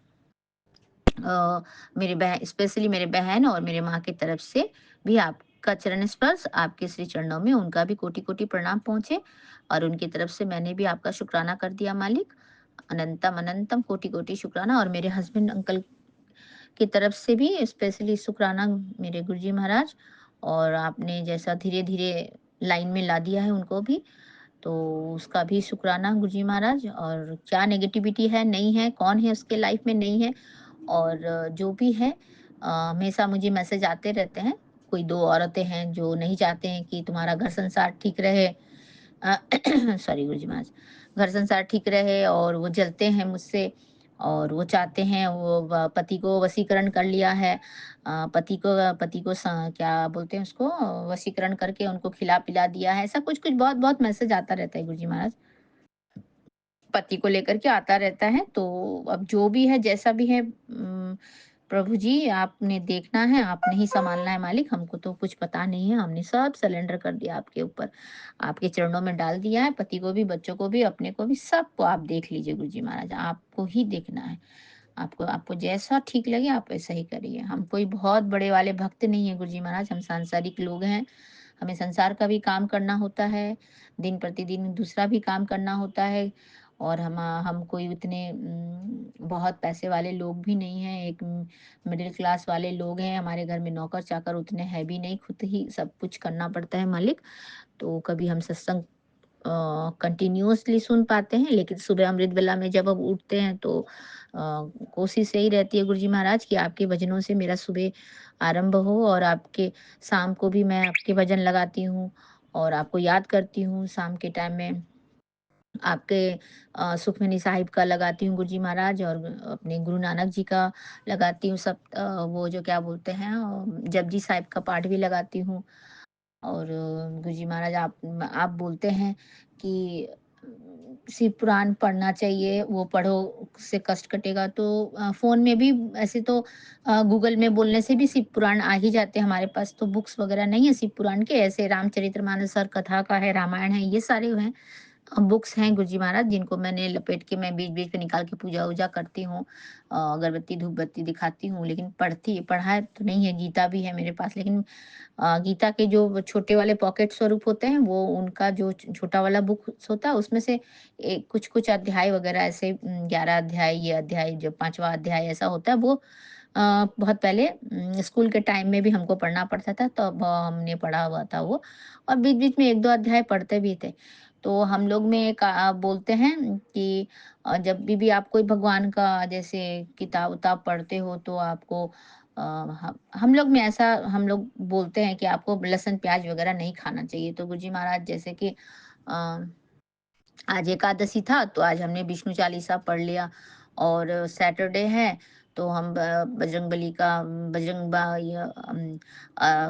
मेरे बहन, स्पेशली मेरे बहन और मेरे माँ की तरफ से भी आपका चरण स्पर्श, आपके श्री चरणों में उनका भी कोटि कोटि प्रणाम पहुंचे, और उनकी तरफ से मैंने भी आपका शुक्राना कर दिया मालिक। अनंतम अनंतम कोटि कोटि शुक्राना। और मेरे हस्बैंड अंकल की तरफ से भी स्पेशली शुक्राना मेरे गुरुजी महाराज। और आपने जैसा धीरे धीरे लाइन में ला दिया है उनको भी, तो उसका भी शुक्राना गुरुजी महाराज। और क्या नेगेटिविटी है, नहीं है, कौन है उसके लाइफ में, नहीं है, और जो भी है हमेशा मुझे मैसेज आते रहते हैं। कोई 2 औरतें हैं जो नहीं चाहते हैं कि तुम्हारा घर संसार ठीक रहे, सॉरी गुरुजी महाराज, घर संसार ठीक रहे, और वो जलते हैं मुझसे, और वो चाहते हैं, वो पति को वशीकरण कर लिया है, पति को क्या बोलते हैं उसको, वशीकरण करके उनको खिला पिला दिया है, ऐसा कुछ कुछ बहुत बहुत मैसेज आता रहता है गुरुजी महाराज, पति को लेकर के आता रहता है। तो अब जो भी है, जैसा भी है, प्रभु जी आपने देखना है, आपने ही संभालना है मालिक, हमको तो कुछ पता नहीं है, हमने सब सरेंडर कर दिया आपके ऊपर, आपके चरणों में डाल दिया है, पति को भी, बच्चों को भी, अपने को भी, सबको आप देख लीजिए गुरुजी महाराज, आपको ही देखना है। आपको आपको जैसा ठीक लगे आप वैसा ही करिए। हम कोई बहुत बड़े वाले भक्त नहीं है गुरुजी महाराज, हम सांसारिक लोग हैं, हमें संसार का भी काम करना होता है, दिन प्रतिदिन दूसरा भी काम करना होता है, और हम कोई उतने बहुत पैसे वाले लोग भी नहीं हैं, एक मिडिल क्लास वाले लोग हैं, हमारे घर में नौकर चाकर उतने है भी नहीं, खुद ही सब कुछ करना पड़ता है मालिक। तो कभी हम सत्संग कंटिन्यूअसली सुन पाते हैं, लेकिन सुबह अमृत वेला में जब हम उठते हैं तो कोशिश यही रहती है गुरुजी महाराज कि आपके भजनों से मेरा सुबह आरंभ हो, और आपके शाम को भी मैं आपके भजन लगाती हूँ और आपको याद करती हूँ। शाम के टाइम में आपके सुखमनी साहिब का लगाती हूँ गुरुजी महाराज, और अपने गुरु नानक जी का लगाती हूँ, सब वो जो क्या बोलते हैं, जपजी साहिब का पाठ भी लगाती हूँ। और गुरुजी महाराज आप बोलते हैं कि शिव पुराण पढ़ना चाहिए, वो पढ़ो, उससे कष्ट कटेगा। तो फ़ोन में भी ऐसे तो गूगल में बोलने से भी शिव पुराण आ ही जाते हैं, हमारे पास तो बुक्स वगैरह नहीं है शिव पुराण के, ऐसे रामचरितमानस हर कथा का है, रामायण है, ये सारे हैं बुक्स हैं गुरुजी महाराज, जिनको मैंने लपेट के मैं बीच-बीच में निकाल के पूजा-वूजा करती हूँ। अगरबत्ती, धूप-बत्ती दिखाती हूँ, लेकिन पढ़ा तो नहीं है, गीता भी है मेरे पास, लेकिन गीता के जो छोटे वाले पॉकेट स्वरूप होते हैं, वो उनका जो छोटा वाला बुक होता है, उसमें से कुछ-कुछ अध्याय वगैरह ऐसे 11 अध्याय, ये अध्याय जो 5वाँ अध्याय ऐसा होता है, वो बहुत पहले स्कूल के टाइम में भी हमको पढ़ना पड़ता था, तब हमने पढ़ा हुआ था वो, और बीच-बीच में 1-2 अध्याय पढ़ते भी थे। तो हम लोग में एक बोलते हैं कि जब भी आप कोई भगवान का जैसे किताब-उताब पढ़ते हो, तो आपको हम लोग में ऐसा हम लोग बोलते हैं कि आपको लहसुन प्याज वगैरह नहीं खाना चाहिए। तो गुरुजी महाराज जैसे कि अ, आज एकादशी था तो आज हमने विष्णु चालीसा पढ़ लिया, और सैटरडे है तो हम बजरंगबली का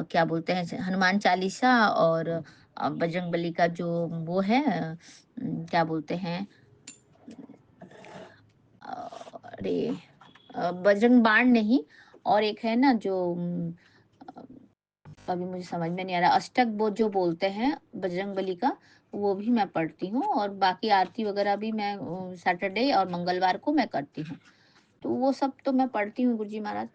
क्या बोलते हैं, हनुमान चालीसा, और बजरंगबली का जो वो है, क्या बोलते हैं, अरे बजरंग बाण नहीं, और एक है ना जो अभी मुझे समझ में नहीं आ रहा, अष्टक जो बोलते हैं बजरंगबली का, वो भी मैं पढ़ती हूँ, और बाकी आरती वगैरह भी मैं सैटरडे और मंगलवार को मैं करती हूँ। तो वो सब तो मैं पढ़ती हूँ गुरुजी महाराज,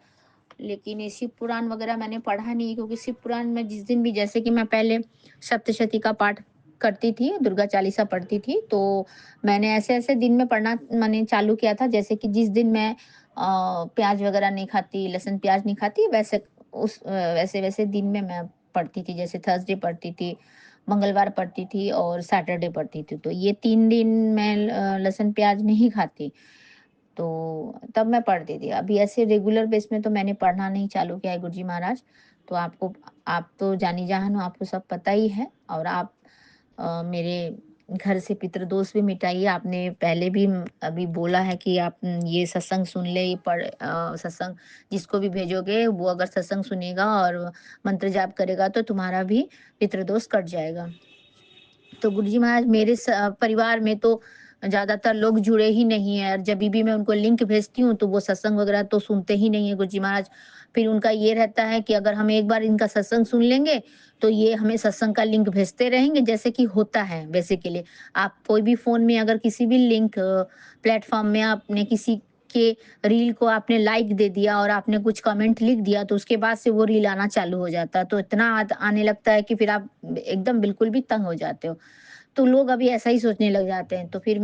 लेकिन ये शिव पुराण वगैरह मैंने पढ़ा नहीं है, क्योंकि शिव पुराण में जिस दिन भी, जैसे कि मैं पहले सप्तशती का पाठ करती थी, दुर्गा चालीसा पढ़ती थी, तो मैंने ऐसे-ऐसे दिन में पढ़ना मैंने चालू किया था, जैसे कि जिस दिन मैं प्याज वगैरह नहीं खाती, लहसुन प्याज नहीं खाती, वैसे-वैसे दिन में मैं पढ़ती थी, जैसे थर्सडे पढ़ती थी, मंगलवार पढ़ती थी और सैटरडे पढ़ती थी। तो ये 3 दिन मैं लहसुन प्याज नहीं खाती। तो तब मैं पढ़ती थी। अभी ऐसे रेगुलर बेस में तो मैंने पढ़ना नहीं चालू किया है गुरुजी महाराज। तो आप तो जानी-जान हो, आपको सब पता ही है, और आप मेरे घर से पितृदोष भी मिटाइए। आपने पहले भी अभी बोला है कि आप ये सत्संग सुन ले, ये सत्संग जिसको भी भेजोगे वो अगर सत्संग सुनेगा और मंत्र जाप करेगा तो तुम्हारा भी पितृदोष कट जाएगा। तो गुरुजी महाराज मेरे परिवार में तो ज़्यादातर लोग जुड़े ही नहीं है, और जभी भी मैं उनको लिंक भेजती हूँ तो वो सत्संग वगैरह तो सुनते ही नहीं है गुरुजी महाराज। फिर उनका ये रहता है कि अगर हम एक बार इनका सत्संग सुन लेंगे तो ये हमें सत्संग का लिंक भेजते रहेंगे, जैसे कि होता है बेसिकली। आप कोई भी फ़ोन में अगर किसी भी लिंक प्लेटफ़ॉर्म में आपने किसी के रील को आपने लाइक दे दिया और आपने कुछ कमेंट लिख दिया तो उसके बाद से वो रील आना चालू हो जाता है। तो इतना आने लगता है कि फिर आप एकदम बिल्कुल भी तंग हो जाते हो। तो लोग अभी ऐसा ही सोचने लग जाते हैं। तो फिर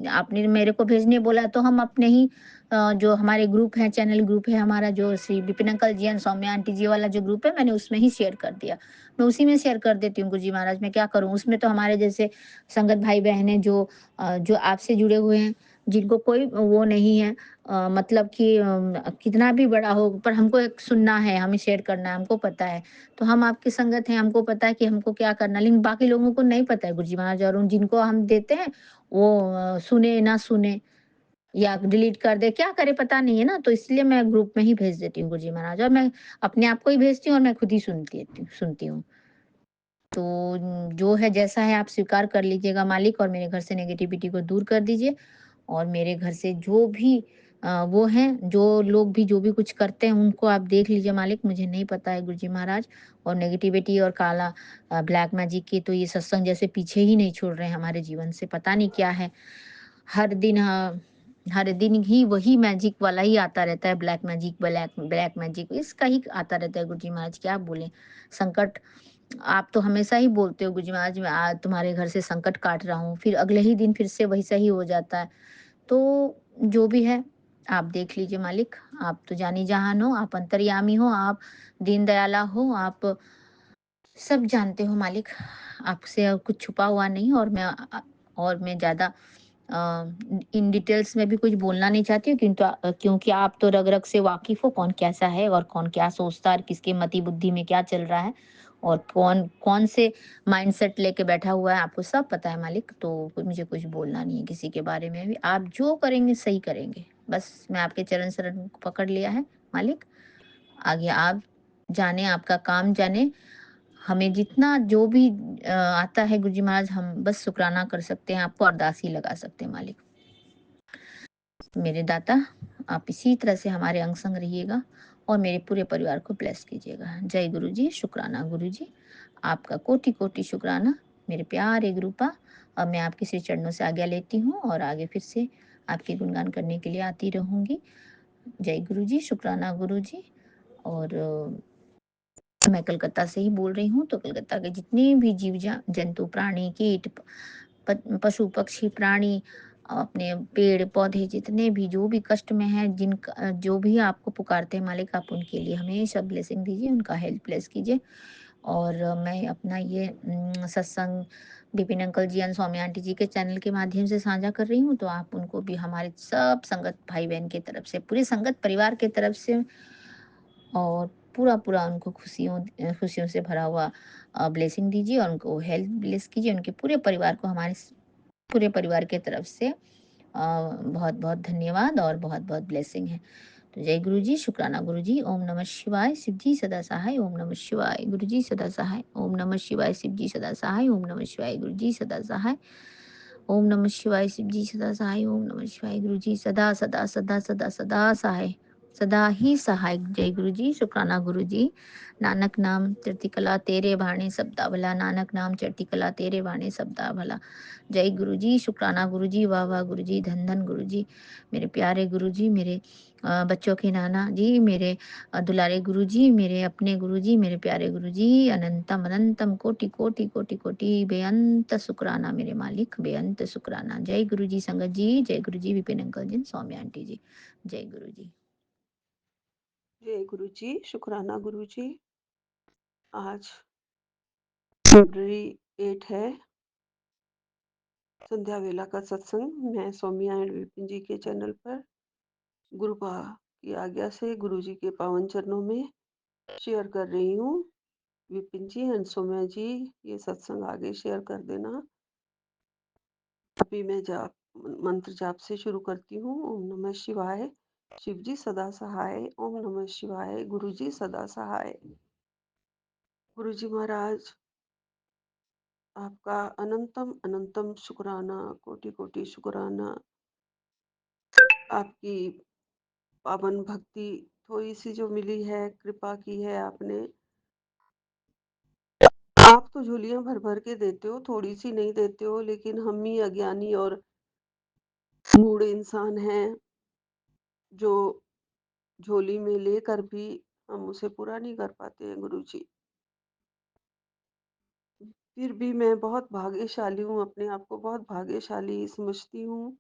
आपने मेरे को भेजने बोला तो हम अपने ही जो हमारे ग्रुप है, चैनल ग्रुप है हमारा, जो Shri Vipin uncle ji and Saumya aunty ji वाला जो ग्रुप है, मैंने उसमें ही शेयर कर दिया। मैं उसी में शेयर कर देती हूँ गुरुजी महाराज, मैं क्या करूँ? उसमें तो हमारे जैसे संगत भाई-बहन हैं जो आपसे जुड़े हुए हैं, जिनको कोई वो नहीं है, मतलब कि कितना भी बड़ा हो पर हमको एक सुनना है, हमें शेयर करना है, हमको पता है। तो हम आपकी संगत हैं, हमको पता है कि हमको क्या करना है, लेकिन बाकी लोगों को नहीं पता है गुरुजी महाराज, और उन जिनको हम देते हैं वो सुने ना सुने या डिलीट कर दे, क्या करे पता नहीं है ना, तो इसलिए मैं ग्रुप में ही भेज देती हूँ गुरुजी महाराज, और मैं अपने आप को ही भेजती हूँ और मैं खुद ही सुनती हूँ। तो जो है जैसा है आप स्वीकार कर लीजिएगा मालिक, और मेरे घर से नेगेटिविटी को दूर कर दीजिए। और मेरे घर से जो भी वो हैं, जो लोग भी जो भी कुछ करते हैं उनको आप देख लीजिए मालिक, मुझे नहीं पता है गुरुजी महाराज। और नेगेटिविटी और काला ब्लैक मैजिक की तो ये सत्संग जैसे पीछे ही नहीं छोड़ रहे हैं हमारे जीवन से, पता नहीं क्या है। हर दिन हर दिन ही वही मैजिक वाला ही आता रहता है, black magic, black black magic इसका ही आता रहता है गुरुजी महाराज, क्या बोले। संकट आप तो हमेशा ही बोलते हो गुरुजी महाराज, मैं आज तुम्हारे घर से संकट काट रहा हूँ, फिर अगले ही दिन फिर से वैसा ही हो जाता है। तो जो भी है आप देख लीजिए मालिक, आप तो जानी जहान हो, आप अंतर्यामी हो, आप दीन दयाला हो, आप सब जानते हो मालिक, आपसे और कुछ छुपा हुआ नहीं। और मैं ज़्यादा इन डिटेल्स में भी कुछ बोलना नहीं चाहती हूँ, क्योंकि आप तो रग रग से वाकिफ हो, कौन कैसा है और कौन क्या सोचता है और किसके मति बुद्धि में क्या चल रहा है, और कौन कौन से माइंडसेट लेके बैठा हुआ है, आपको सब पता है मालिक। तो मुझे कुछ बोलना नहीं है किसी के बारे में भी, आप जो करेंगे सही करेंगे, बस मैं आपके चरण शरण को पकड़ लिया है मालिक। आगे आप जाने, आपका काम जाने, हमें जितना जो भी आता है गुरुजी महाराज, हम बस शुक्राना कर सकते हैं, आपको अरदास ही लगा सकते हैं मालिक। मेरे दाता, आप इसी तरह से हमारे अंग संग रहिएगा और मेरे पूरे परिवार को ब्लेस कीजिएगा। जय गुरु जी, शुक्राना गुरु जी, आपका कोटि कोटि शुक्राना मेरे प्यारे गुरुपा। अब मैं आपके श्री चरणों से आज्ञा लेती हूँ और आगे फिर से आपके गुणगान करने के लिए आती रहूंगी। जय गुरु जी, शुक्राना गुरु जी। और मैं कलकत्ता से ही बोल रही हूँ, तो कलकत्ता के जितने भी जंतु, प्राणी, कीट, पशु, पक्षी, प्राणी, अपने पेड़ पौधे, जितने भी जो भी कष्ट में है, जिनका जो भी आपको पुकारते हैं मालिक, आप उनके लिए हमेशा ब्लेसिंग दीजिए, उनका हेल्प ब्लेस कीजिए। और मैं अपना ये सत्संग Vipin uncle ji and Swami aunty ji के चैनल के माध्यम से साझा कर रही हूँ, तो आप उनको भी हमारे सब संगत भाई बहन की तरफ से, पूरे संगत परिवार की तरफ से, और पूरा उनको खुशियों से भरा हुआ ब्लेसिंग दीजिए, और उनको हेल्थ ब्लेस कीजिए, उनके पूरे परिवार को हमारे पूरे परिवार की तरफ से बहुत बहुत धन्यवाद और बहुत बहुत ब्लेसिंग है। तो जय गुरु जी, शुक्राना गुरु जी। ओम नमः शिवाय, शिव जी सदा सहाय। ओम नमः शिवाय, गुरु जी सदा सहाय। ओम नमः शिवाय, शिव जी सदा सहाय। ओम नमः शिवाय, गुरु जी सदा सहाय। ओम नमः शिवाय, शिव जी सदा सहाय। ओम नमः शिवाय, गुरु जी सदा सदा सदा सदा सदा सहाय, सदा ही सहाय। जय गुरु जी, शुक्राना गुरु जी। नानक नाम चढ़ती कला तेरे भाणे सबदा भला, नानक नाम चढ़ती कला तेरे भाणे सबदा भला। जय गुरु जी, शुक्राना गुरु जी। वाह वाह गुरु जी, धन धन गुरु जी, मेरे प्यारे गुरु जी, मेरे बच्चों के नाना जी, मेरे दुलारे गुरु जी, मेरे अपने गुरु जी, मेरे प्यारे गुरु जी, अनंतम अनंतम कोटि कोटि कोटि कोटि बेअंत शुक्राना मेरे मालिक, बेअंत शुक्राना। जय गुरु जी संगत जी, जय गुरु जी विपिन अंकल जी, सौम्या आंटी जी, जय गुरु जी। जय गुरु जी, शुक्राना गुरु जी। आज फरवरी 8 है, संध्या वेला का सत्संग मैं सौम्या एंड विपिन जी के चैनल पर गुरुपा की आज्ञा से गुरु जी के पावन चरणों में शेयर कर रही हूँ। विपिन जी एंड सौम्या जी, ये सत्संग आगे शेयर कर देना। अभी मैं जाप मंत्र जाप से शुरू करती हूँ। ओम नमः शिवाय, शिव जी सदा सहाय। ओम नमः शिवाय, गुरु जी सदा सहाय। गुरु जी महाराज, आपका अनंतम अनंतम शुक्राना, कोटि कोटि शुक्राना। आपकी पावन भक्ति थोड़ी सी जो मिली है, कृपा की है आपने। आप तो झोलियां भर भर के देते हो, थोड़ी सी नहीं देते हो, लेकिन हम ही अज्ञानी और मूढ़ इंसान हैं जो झोली में लेकर भी हम उसे पूरा नहीं कर पाते हैं गुरु जी। फिर भी मैं बहुत भाग्यशाली हूँ, अपने आप को बहुत भाग्यशाली समझती हूँ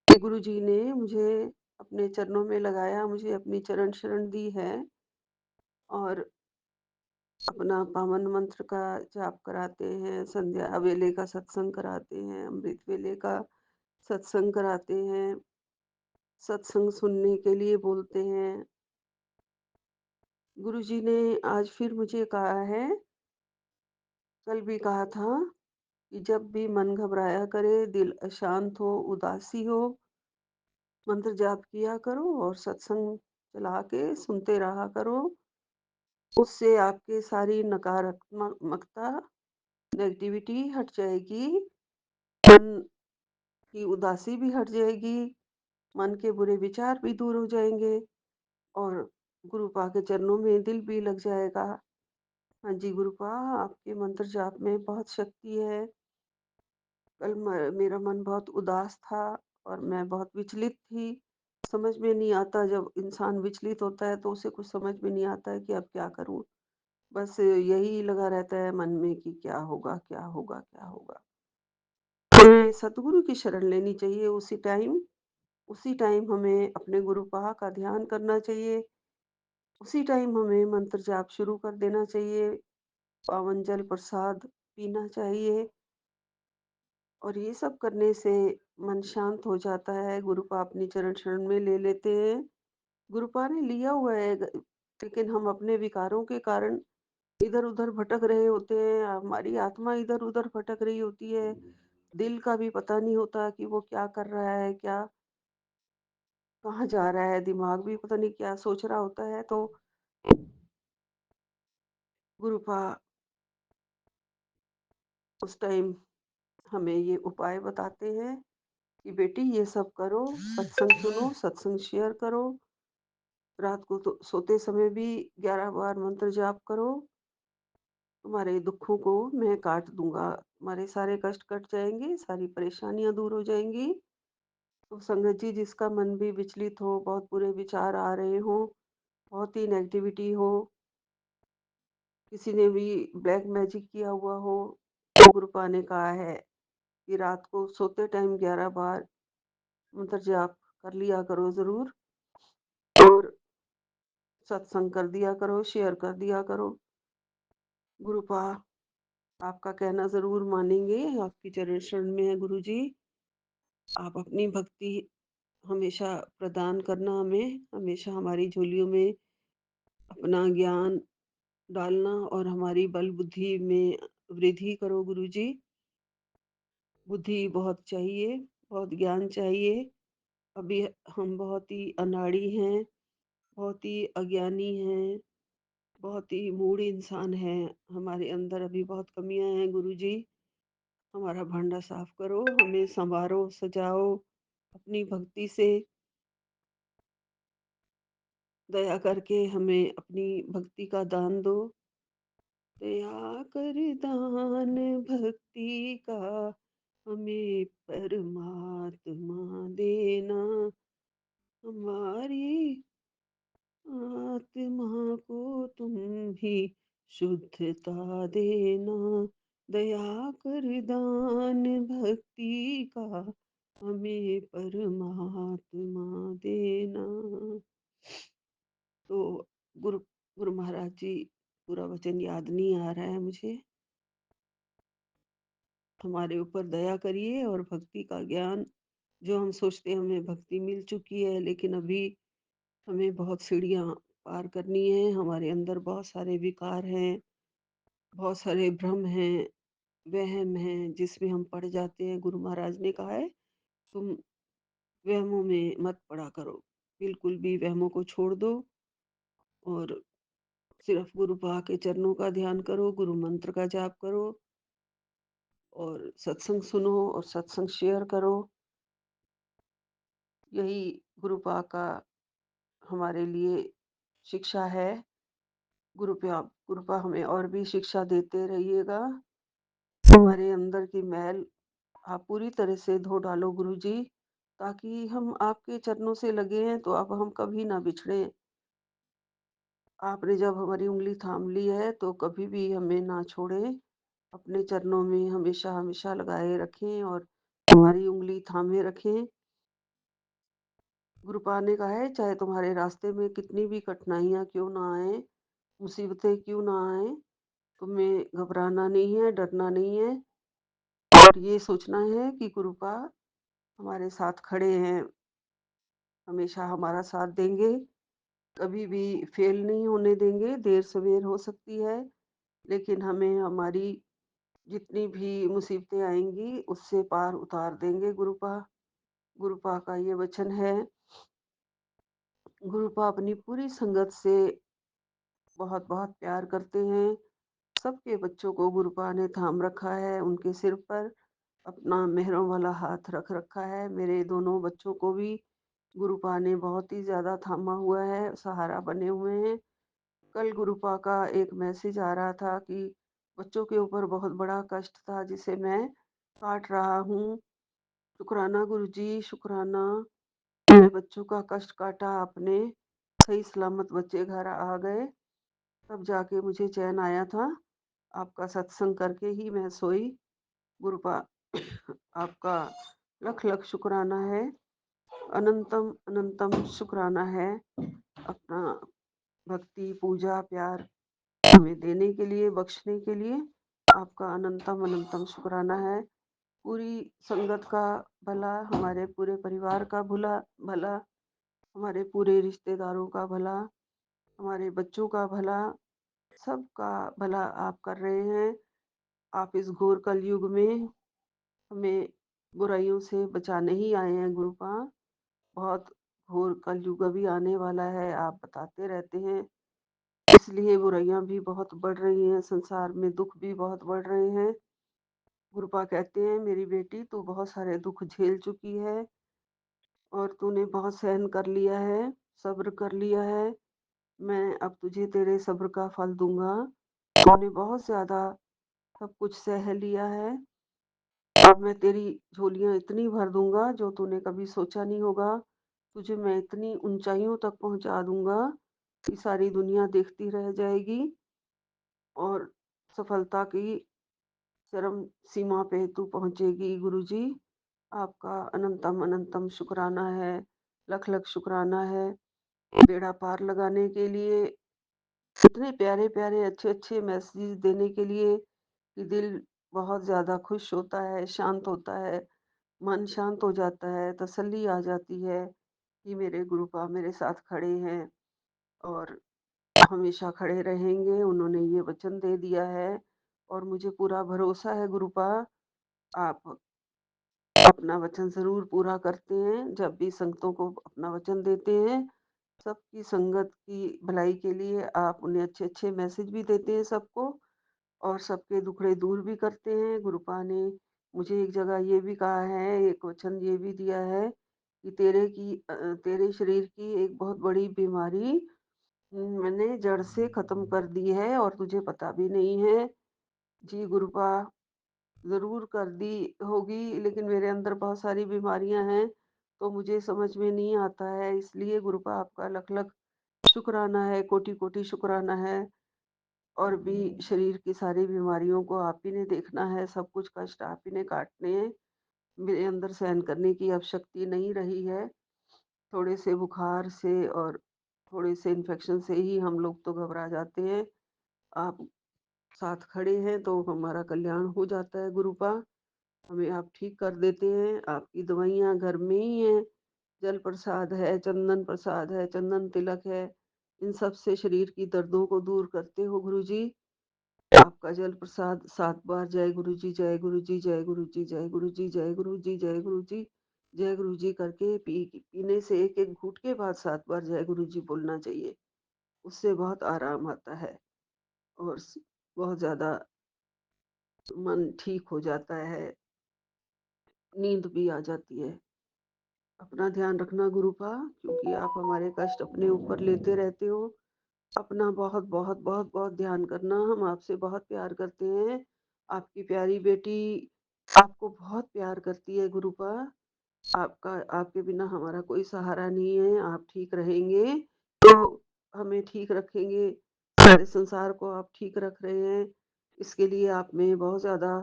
कि गुरु जी ने मुझे अपने चरणों में लगाया, मुझे अपनी चरण शरण दी है और अपना पावन मंत्र का जाप कराते हैं, संध्या वेले का सत्संग कराते हैं, अमृत वेले का सत्संग कराते हैं, सत्संग सुनने के लिए बोलते हैं। गुरु जी ने आज फिर मुझे कहा है, कल भी कहा था कि जब भी मन घबराया करे, दिल अशांत हो, उदासी हो, मंत्र जाप किया करो और सत्संग चला के सुनते रहा करो। उससे आपके सारी नकारात्मकता, नेगेटिविटी हट जाएगी, मन की उदासी भी हट जाएगी, मन के बुरे विचार भी दूर हो जाएंगे और गुरुपा के चरणों में दिल भी लग जाएगा। हाँ जी गुरुपा, आपके मंत्र जाप में बहुत शक्ति है। कल मेरा मन बहुत उदास था और मैं बहुत विचलित थी। समझ में नहीं आता, जब इंसान विचलित होता है तो उसे कुछ समझ में नहीं आता है कि अब क्या करूं। बस यही लगा रहता है मन में कि क्या होगा, क्या होगा, क्या होगा। हमें सतगुरु की शरण लेनी चाहिए उसी टाइम हमें अपने गुरुपा का ध्यान करना चाहिए, उसी टाइम हमें मंत्र जाप शुरू कर देना चाहिए, पावन जल प्रसाद पीना चाहिए और ये सब करने से मन शांत हो जाता है। गुरुपा अपनी चरण शरण में ले लेते हैं। गुरुपा ने लिया हुआ है, लेकिन हम अपने विकारों के कारण इधर उधर भटक रहे होते हैं, हमारी आत्मा इधर उधर भटक रही होती है। दिल का भी पता नहीं होता कि वो क्या कर रहा है, क्या कहाँ जा रहा है, दिमाग भी पता नहीं क्या सोच रहा होता है। तो गुरुपा उस टाइम हमें ये उपाय बताते हैं कि बेटी ये सब करो, सत्संग सुनो, सत्संग शेयर करो, रात को तो सोते समय भी 11 बार मंत्र जाप करो, तुम्हारे दुखों को मैं काट दूंगा, तुम्हारे सारे कष्ट कट जाएंगे, सारी परेशानियां दूर हो जाएंगी। तो संगत जी, जिसका मन भी विचलित हो, बहुत बुरे विचार आ रहे हो, बहुत ही नेगेटिविटी हो, किसी ने भी ब्लैक मैजिक किया हुआ हो, तो गुरुपा ने कहा है कि रात को सोते टाइम 11 बार मंत्र जाप कर लिया करो जरूर और सत्संग कर दिया करो, शेयर कर दिया करो। गुरुपा आपका कहना जरूर मानेंगे, आपकी चरण शरण में है गुरु जी। आप अपनी भक्ति हमेशा प्रदान करना, हमें हमेशा हमारी झोलियों में अपना ज्ञान डालना और हमारी बल बुद्धि में वृद्धि करो गुरु जी। बुद्धि बहुत चाहिए, बहुत ज्ञान चाहिए। अभी हम बहुत ही अनाड़ी हैं, बहुत ही अज्ञानी हैं, बहुत ही मूढ़ इंसान हैं। हमारे अंदर अभी बहुत कमियां हैं गुरु जी। हमारा भांडा साफ करो, हमें संवारो, सजाओ अपनी भक्ति से। दया करके हमें अपनी भक्ति का दान दो। दया कर दान भक्ति का हमें परमात्मा देना। हमारी आत्मा को तुम भी शुद्धता देना। दया कर दान भक्ति का हमें परमात्मा देना। तो गुरु गुरु महाराज जी, पूरा वचन याद नहीं आ रहा है मुझे। हमारे ऊपर दया करिए और भक्ति का ज्ञान, जो हम सोचते हैं हमें भक्ति मिल चुकी है, लेकिन अभी हमें बहुत सीढ़ियाँ पार करनी है। हमारे अंदर बहुत सारे विकार हैं, बहुत सारे भ्रम हैं, वहम हैं जिसमें हम पड़ जाते हैं, गुरु महाराज ने कहा है तुम वहमों में मत पड़ा करो, बिल्कुल भी वहमों को छोड़ दो और सिर्फ गुरु पा के चरणों का ध्यान करो, गुरु मंत्र का जाप करो और सत्संग सुनो और सत्संग शेयर करो। यही गुरु पा का हमारे लिए शिक्षा है। गुरुपा हमें और भी शिक्षा देते रहिएगा। हमारे अंदर की मैल आप पूरी तरह से धो डालो गुरुजी, ताकि हम आपके चरणों से लगे हैं तो अब हम कभी ना बिछड़े। आपने जब हमारी उंगली थाम ली है तो कभी भी हमें ना छोड़े, अपने चरणों में हमेशा हमेशा लगाए रखें और हमारी उंगली थामे रखें। गुरुपा ने कहा है चाहे तुम्हारे रास्ते में कितनी भी कठिनाइयां क्यों ना आए, मुसीबतें क्यों ना आए, तुम्हें घबराना नहीं है, डरना नहीं है और ये सोचना है कि गुरुपा हमारे साथ खड़े हैं, हमेशा हमारा साथ देंगे, कभी भी फेल नहीं होने देंगे। देर सवेर हो सकती है लेकिन हमें हमारी जितनी भी मुसीबतें आएंगी उससे पार उतार देंगे गुरुपा। गुरुपा का ये वचन है। गुरुपा अपनी पूरी संगत से बहुत बहुत प्यार करते हैं। सबके बच्चों को गुरुपा ने थाम रखा है, उनके सिर पर अपना मेहरों वाला हाथ रख रखा है। मेरे दोनों बच्चों को भी गुरुपा ने बहुत ही ज़्यादा थामा हुआ है, सहारा बने हुए हैं। कल गुरुपा का एक मैसेज आ रहा था कि बच्चों के ऊपर बहुत बड़ा कष्ट था जिसे मैं काट रहा हूँ। शुक्राना गुरुजी, शुक्राना, मेरे बच्चों का कष्ट काटा आपने, सही सलामत बच्चे घर आ गए, तब जाके मुझे चैन आया था। आपका सत्संग करके ही मैं सोई। गुरुपा आपका लख लख शुक्राना है, अनंतम अनंतम शुक्राना है। अपना भक्ति पूजा प्यार हमें देने के लिए, बख्शने के लिए आपका अनंतम अनंतम शुक्राना है। पूरी संगत का भला, हमारे पूरे परिवार का भला, हमारे पूरे रिश्तेदारों का भला, हमारे बच्चों का भला, सबका भला आप कर रहे हैं। आप इस घोर कलयुग में हमें बुराइयों से बचाने ही आए हैं गुरुपा। बहुत घोर कलयुग अभी आने वाला है, आप बताते रहते हैं, इसलिए बुराइयां भी बहुत बढ़ रही हैं, संसार में दुख भी बहुत बढ़ रहे हैं। गुरुपा कहते हैं मेरी बेटी तू बहुत सारे दुख झेल चुकी है और तूने बहुत सहन कर लिया है, सब्र कर लिया है। मैं अब तुझे तेरे सब्र का फल दूंगा। तूने बहुत ज्यादा सब कुछ सह लिया है, अब मैं तेरी झोलियां इतनी भर दूंगा जो तूने कभी सोचा नहीं होगा। तुझे मैं इतनी ऊंचाइयों तक पहुंचा दूंगा कि सारी दुनिया देखती रह जाएगी और सफलता की चरम सीमा पे तू पहुंचेगी। गुरुजी आपका अनंतम अनंतम शुक्राना है, लख लख शुक्राना है। बेड़ा पार लगाने के लिए, इतने प्यारे प्यारे अच्छे अच्छे मैसेज देने के लिए कि दिल बहुत ज़्यादा खुश होता है, शांत होता है, मन शांत हो जाता है, तसल्ली आ जाती है कि मेरे गुरुपा मेरे साथ खड़े हैं और हमेशा खड़े रहेंगे। उन्होंने ये वचन दे दिया है और मुझे पूरा भरोसा है गुरुपा आप अपना वचन ज़रूर पूरा करते हैं। जब भी संगतों को अपना वचन देते हैं, सबकी संगत की भलाई के लिए आप उन्हें अच्छे अच्छे मैसेज भी देते हैं सबको और सबके दुखड़े दूर भी करते हैं। गुरुपा ने मुझे एक जगह ये भी कहा है, एक वचन ये भी दिया है कि तेरे शरीर की एक बहुत बड़ी बीमारी मैंने जड़ से खत्म कर दी है और तुझे पता भी नहीं है। जी गुरुपा, ज़रूर कर दी होगी लेकिन मेरे अंदर बहुत सारी बीमारियां हैं तो मुझे समझ में नहीं आता है, इसलिए गुरुपा आपका लख लख शुक्राना है, कोटि कोटि शुक्राना है। और भी शरीर की सारी बीमारियों को आप ही ने देखना है, सब कुछ कष्ट आप ही ने काटने हैं। मेरे अंदर सहन करने की अब शक्ति नहीं रही है। थोड़े से बुखार से और थोड़े से इन्फेक्शन से ही हम लोग तो घबरा जाते हैं। आप साथ खड़े हैं तो हमारा कल्याण हो जाता है गुरुपा, हमें आप ठीक कर देते हैं। आपकी दवाइयाँ घर में ही हैं, जल प्रसाद है, चंदन प्रसाद है, चंदन तिलक है, इन सब से शरीर की दर्दों को दूर करते हो गुरुजी। आप आपका जल प्रसाद 7 बार जय गुरु जी, जय गुरु जी, जय गुरु जी, जय गुरु जी, जय गुरु जी, जय गुरु जी, जय गुरु जी करके पीने से 1-1 घूँट के बाद 7 बार जय गुरु जी बोलना चाहिए। उससे बहुत आराम आता है और बहुत ज़्यादा मन ठीक हो जाता है, नींद भी आ जाती है। अपना ध्यान रखना गुरुपा, क्योंकि आप हमारे कष्ट अपने ऊपर लेते रहते हो। अपना बहुत बहुत बहुत बहुत ध्यान करना। हम आपसे बहुत प्यार करते हैं। आपकी प्यारी बेटी आपको बहुत प्यार करती है गुरुपा। आपका आपके बिना हमारा कोई सहारा नहीं है। आप ठीक रहेंगे तो हमें ठीक रखेंगे। सारे संसार को आप ठीक रख रहे हैं, इसके लिए आप में बहुत ज़्यादा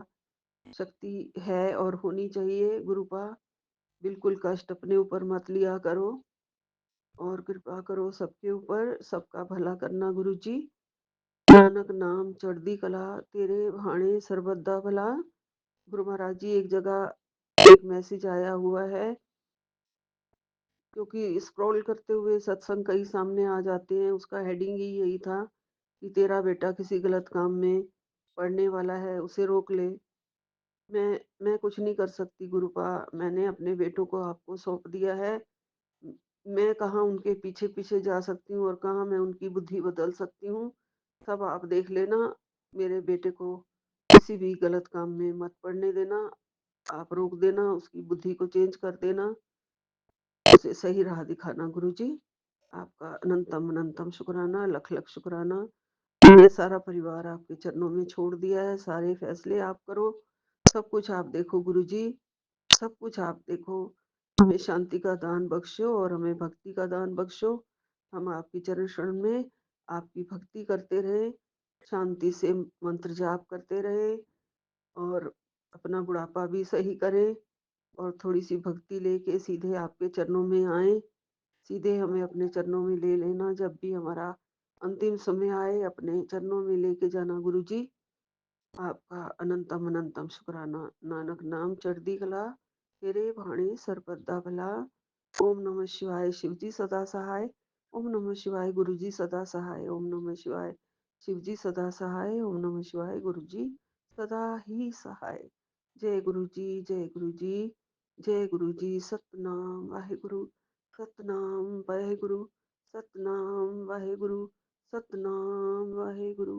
शक्ति है और होनी चाहिए गुरुपा। बिल्कुल कष्ट अपने ऊपर मत लिया करो और कृपा करो सबके ऊपर, सबका भला करना गुरु जी। नानक नाम चढ़दी कला, तेरे भाणे सरबद्दा भला। गुरु महाराज जी, एक जगह एक मैसेज आया हुआ है, क्योंकि स्क्रॉल करते हुए सत्संग कई सामने आ जाते हैं। उसका हेडिंग ही यही था कि तेरा बेटा किसी गलत काम में पड़ने वाला है, उसे रोक ले। मैं कुछ नहीं कर सकती गुरुपा। मैंने अपने बेटों को आपको सौंप दिया है। म- मैं कहाँ उनके पीछे पीछे जा सकती हूँ और कहाँ मैं उनकी बुद्धि बदल सकती हूँ। सब आप देख लेना। मेरे बेटे को किसी भी गलत काम में मत पड़ने देना। आप रोक देना, उसकी बुद्धि को चेंज कर देना, उसे सही राह दिखाना गुरु जी। आपका अनंतम अनंतम शुक्राना, लख लख शुक्राना। मैंने सारा परिवार आपके चरणों में छोड़ दिया है। सारे फैसले आप करो, सब कुछ आप देखो गुरु जी, सब कुछ आप देखो। हमें शांति का दान बख्शो और हमें भक्ति का दान बख्शो। हम आपकी चरण शरण में आपकी भक्ति करते रहे, शांति से मंत्र जाप करते रहे और अपना बुढ़ापा भी सही करें और थोड़ी सी भक्ति लेके सीधे आपके चरणों में आए। सीधे हमें अपने चरणों में ले लेना। जब भी हमारा अंतिम समय आए, अपने चरणों में लेके जाना गुरु जी। आपका अनंतम अनंतम शुक्राना। नानक नाम चढ़दी कला, तेरे भाणे सरपद्दा भला। ओम नमः शिवाय, शिव जी सदा सहाय। ओम नमः शिवाय, गुरु जी सदा सहाय। ओम नमः शिवाय, शिव जी सदा सहाय। ओम नमः शिवाय, गुरु जी सदा ही सहाय। जय गुरु जी, जय गुरु जी, जय गुरु जी। सतनाम वाहेगुरु, सतनाम वाहेगुरु, सतनाम वाहेगुरु, सतनाम वाहेगुरु।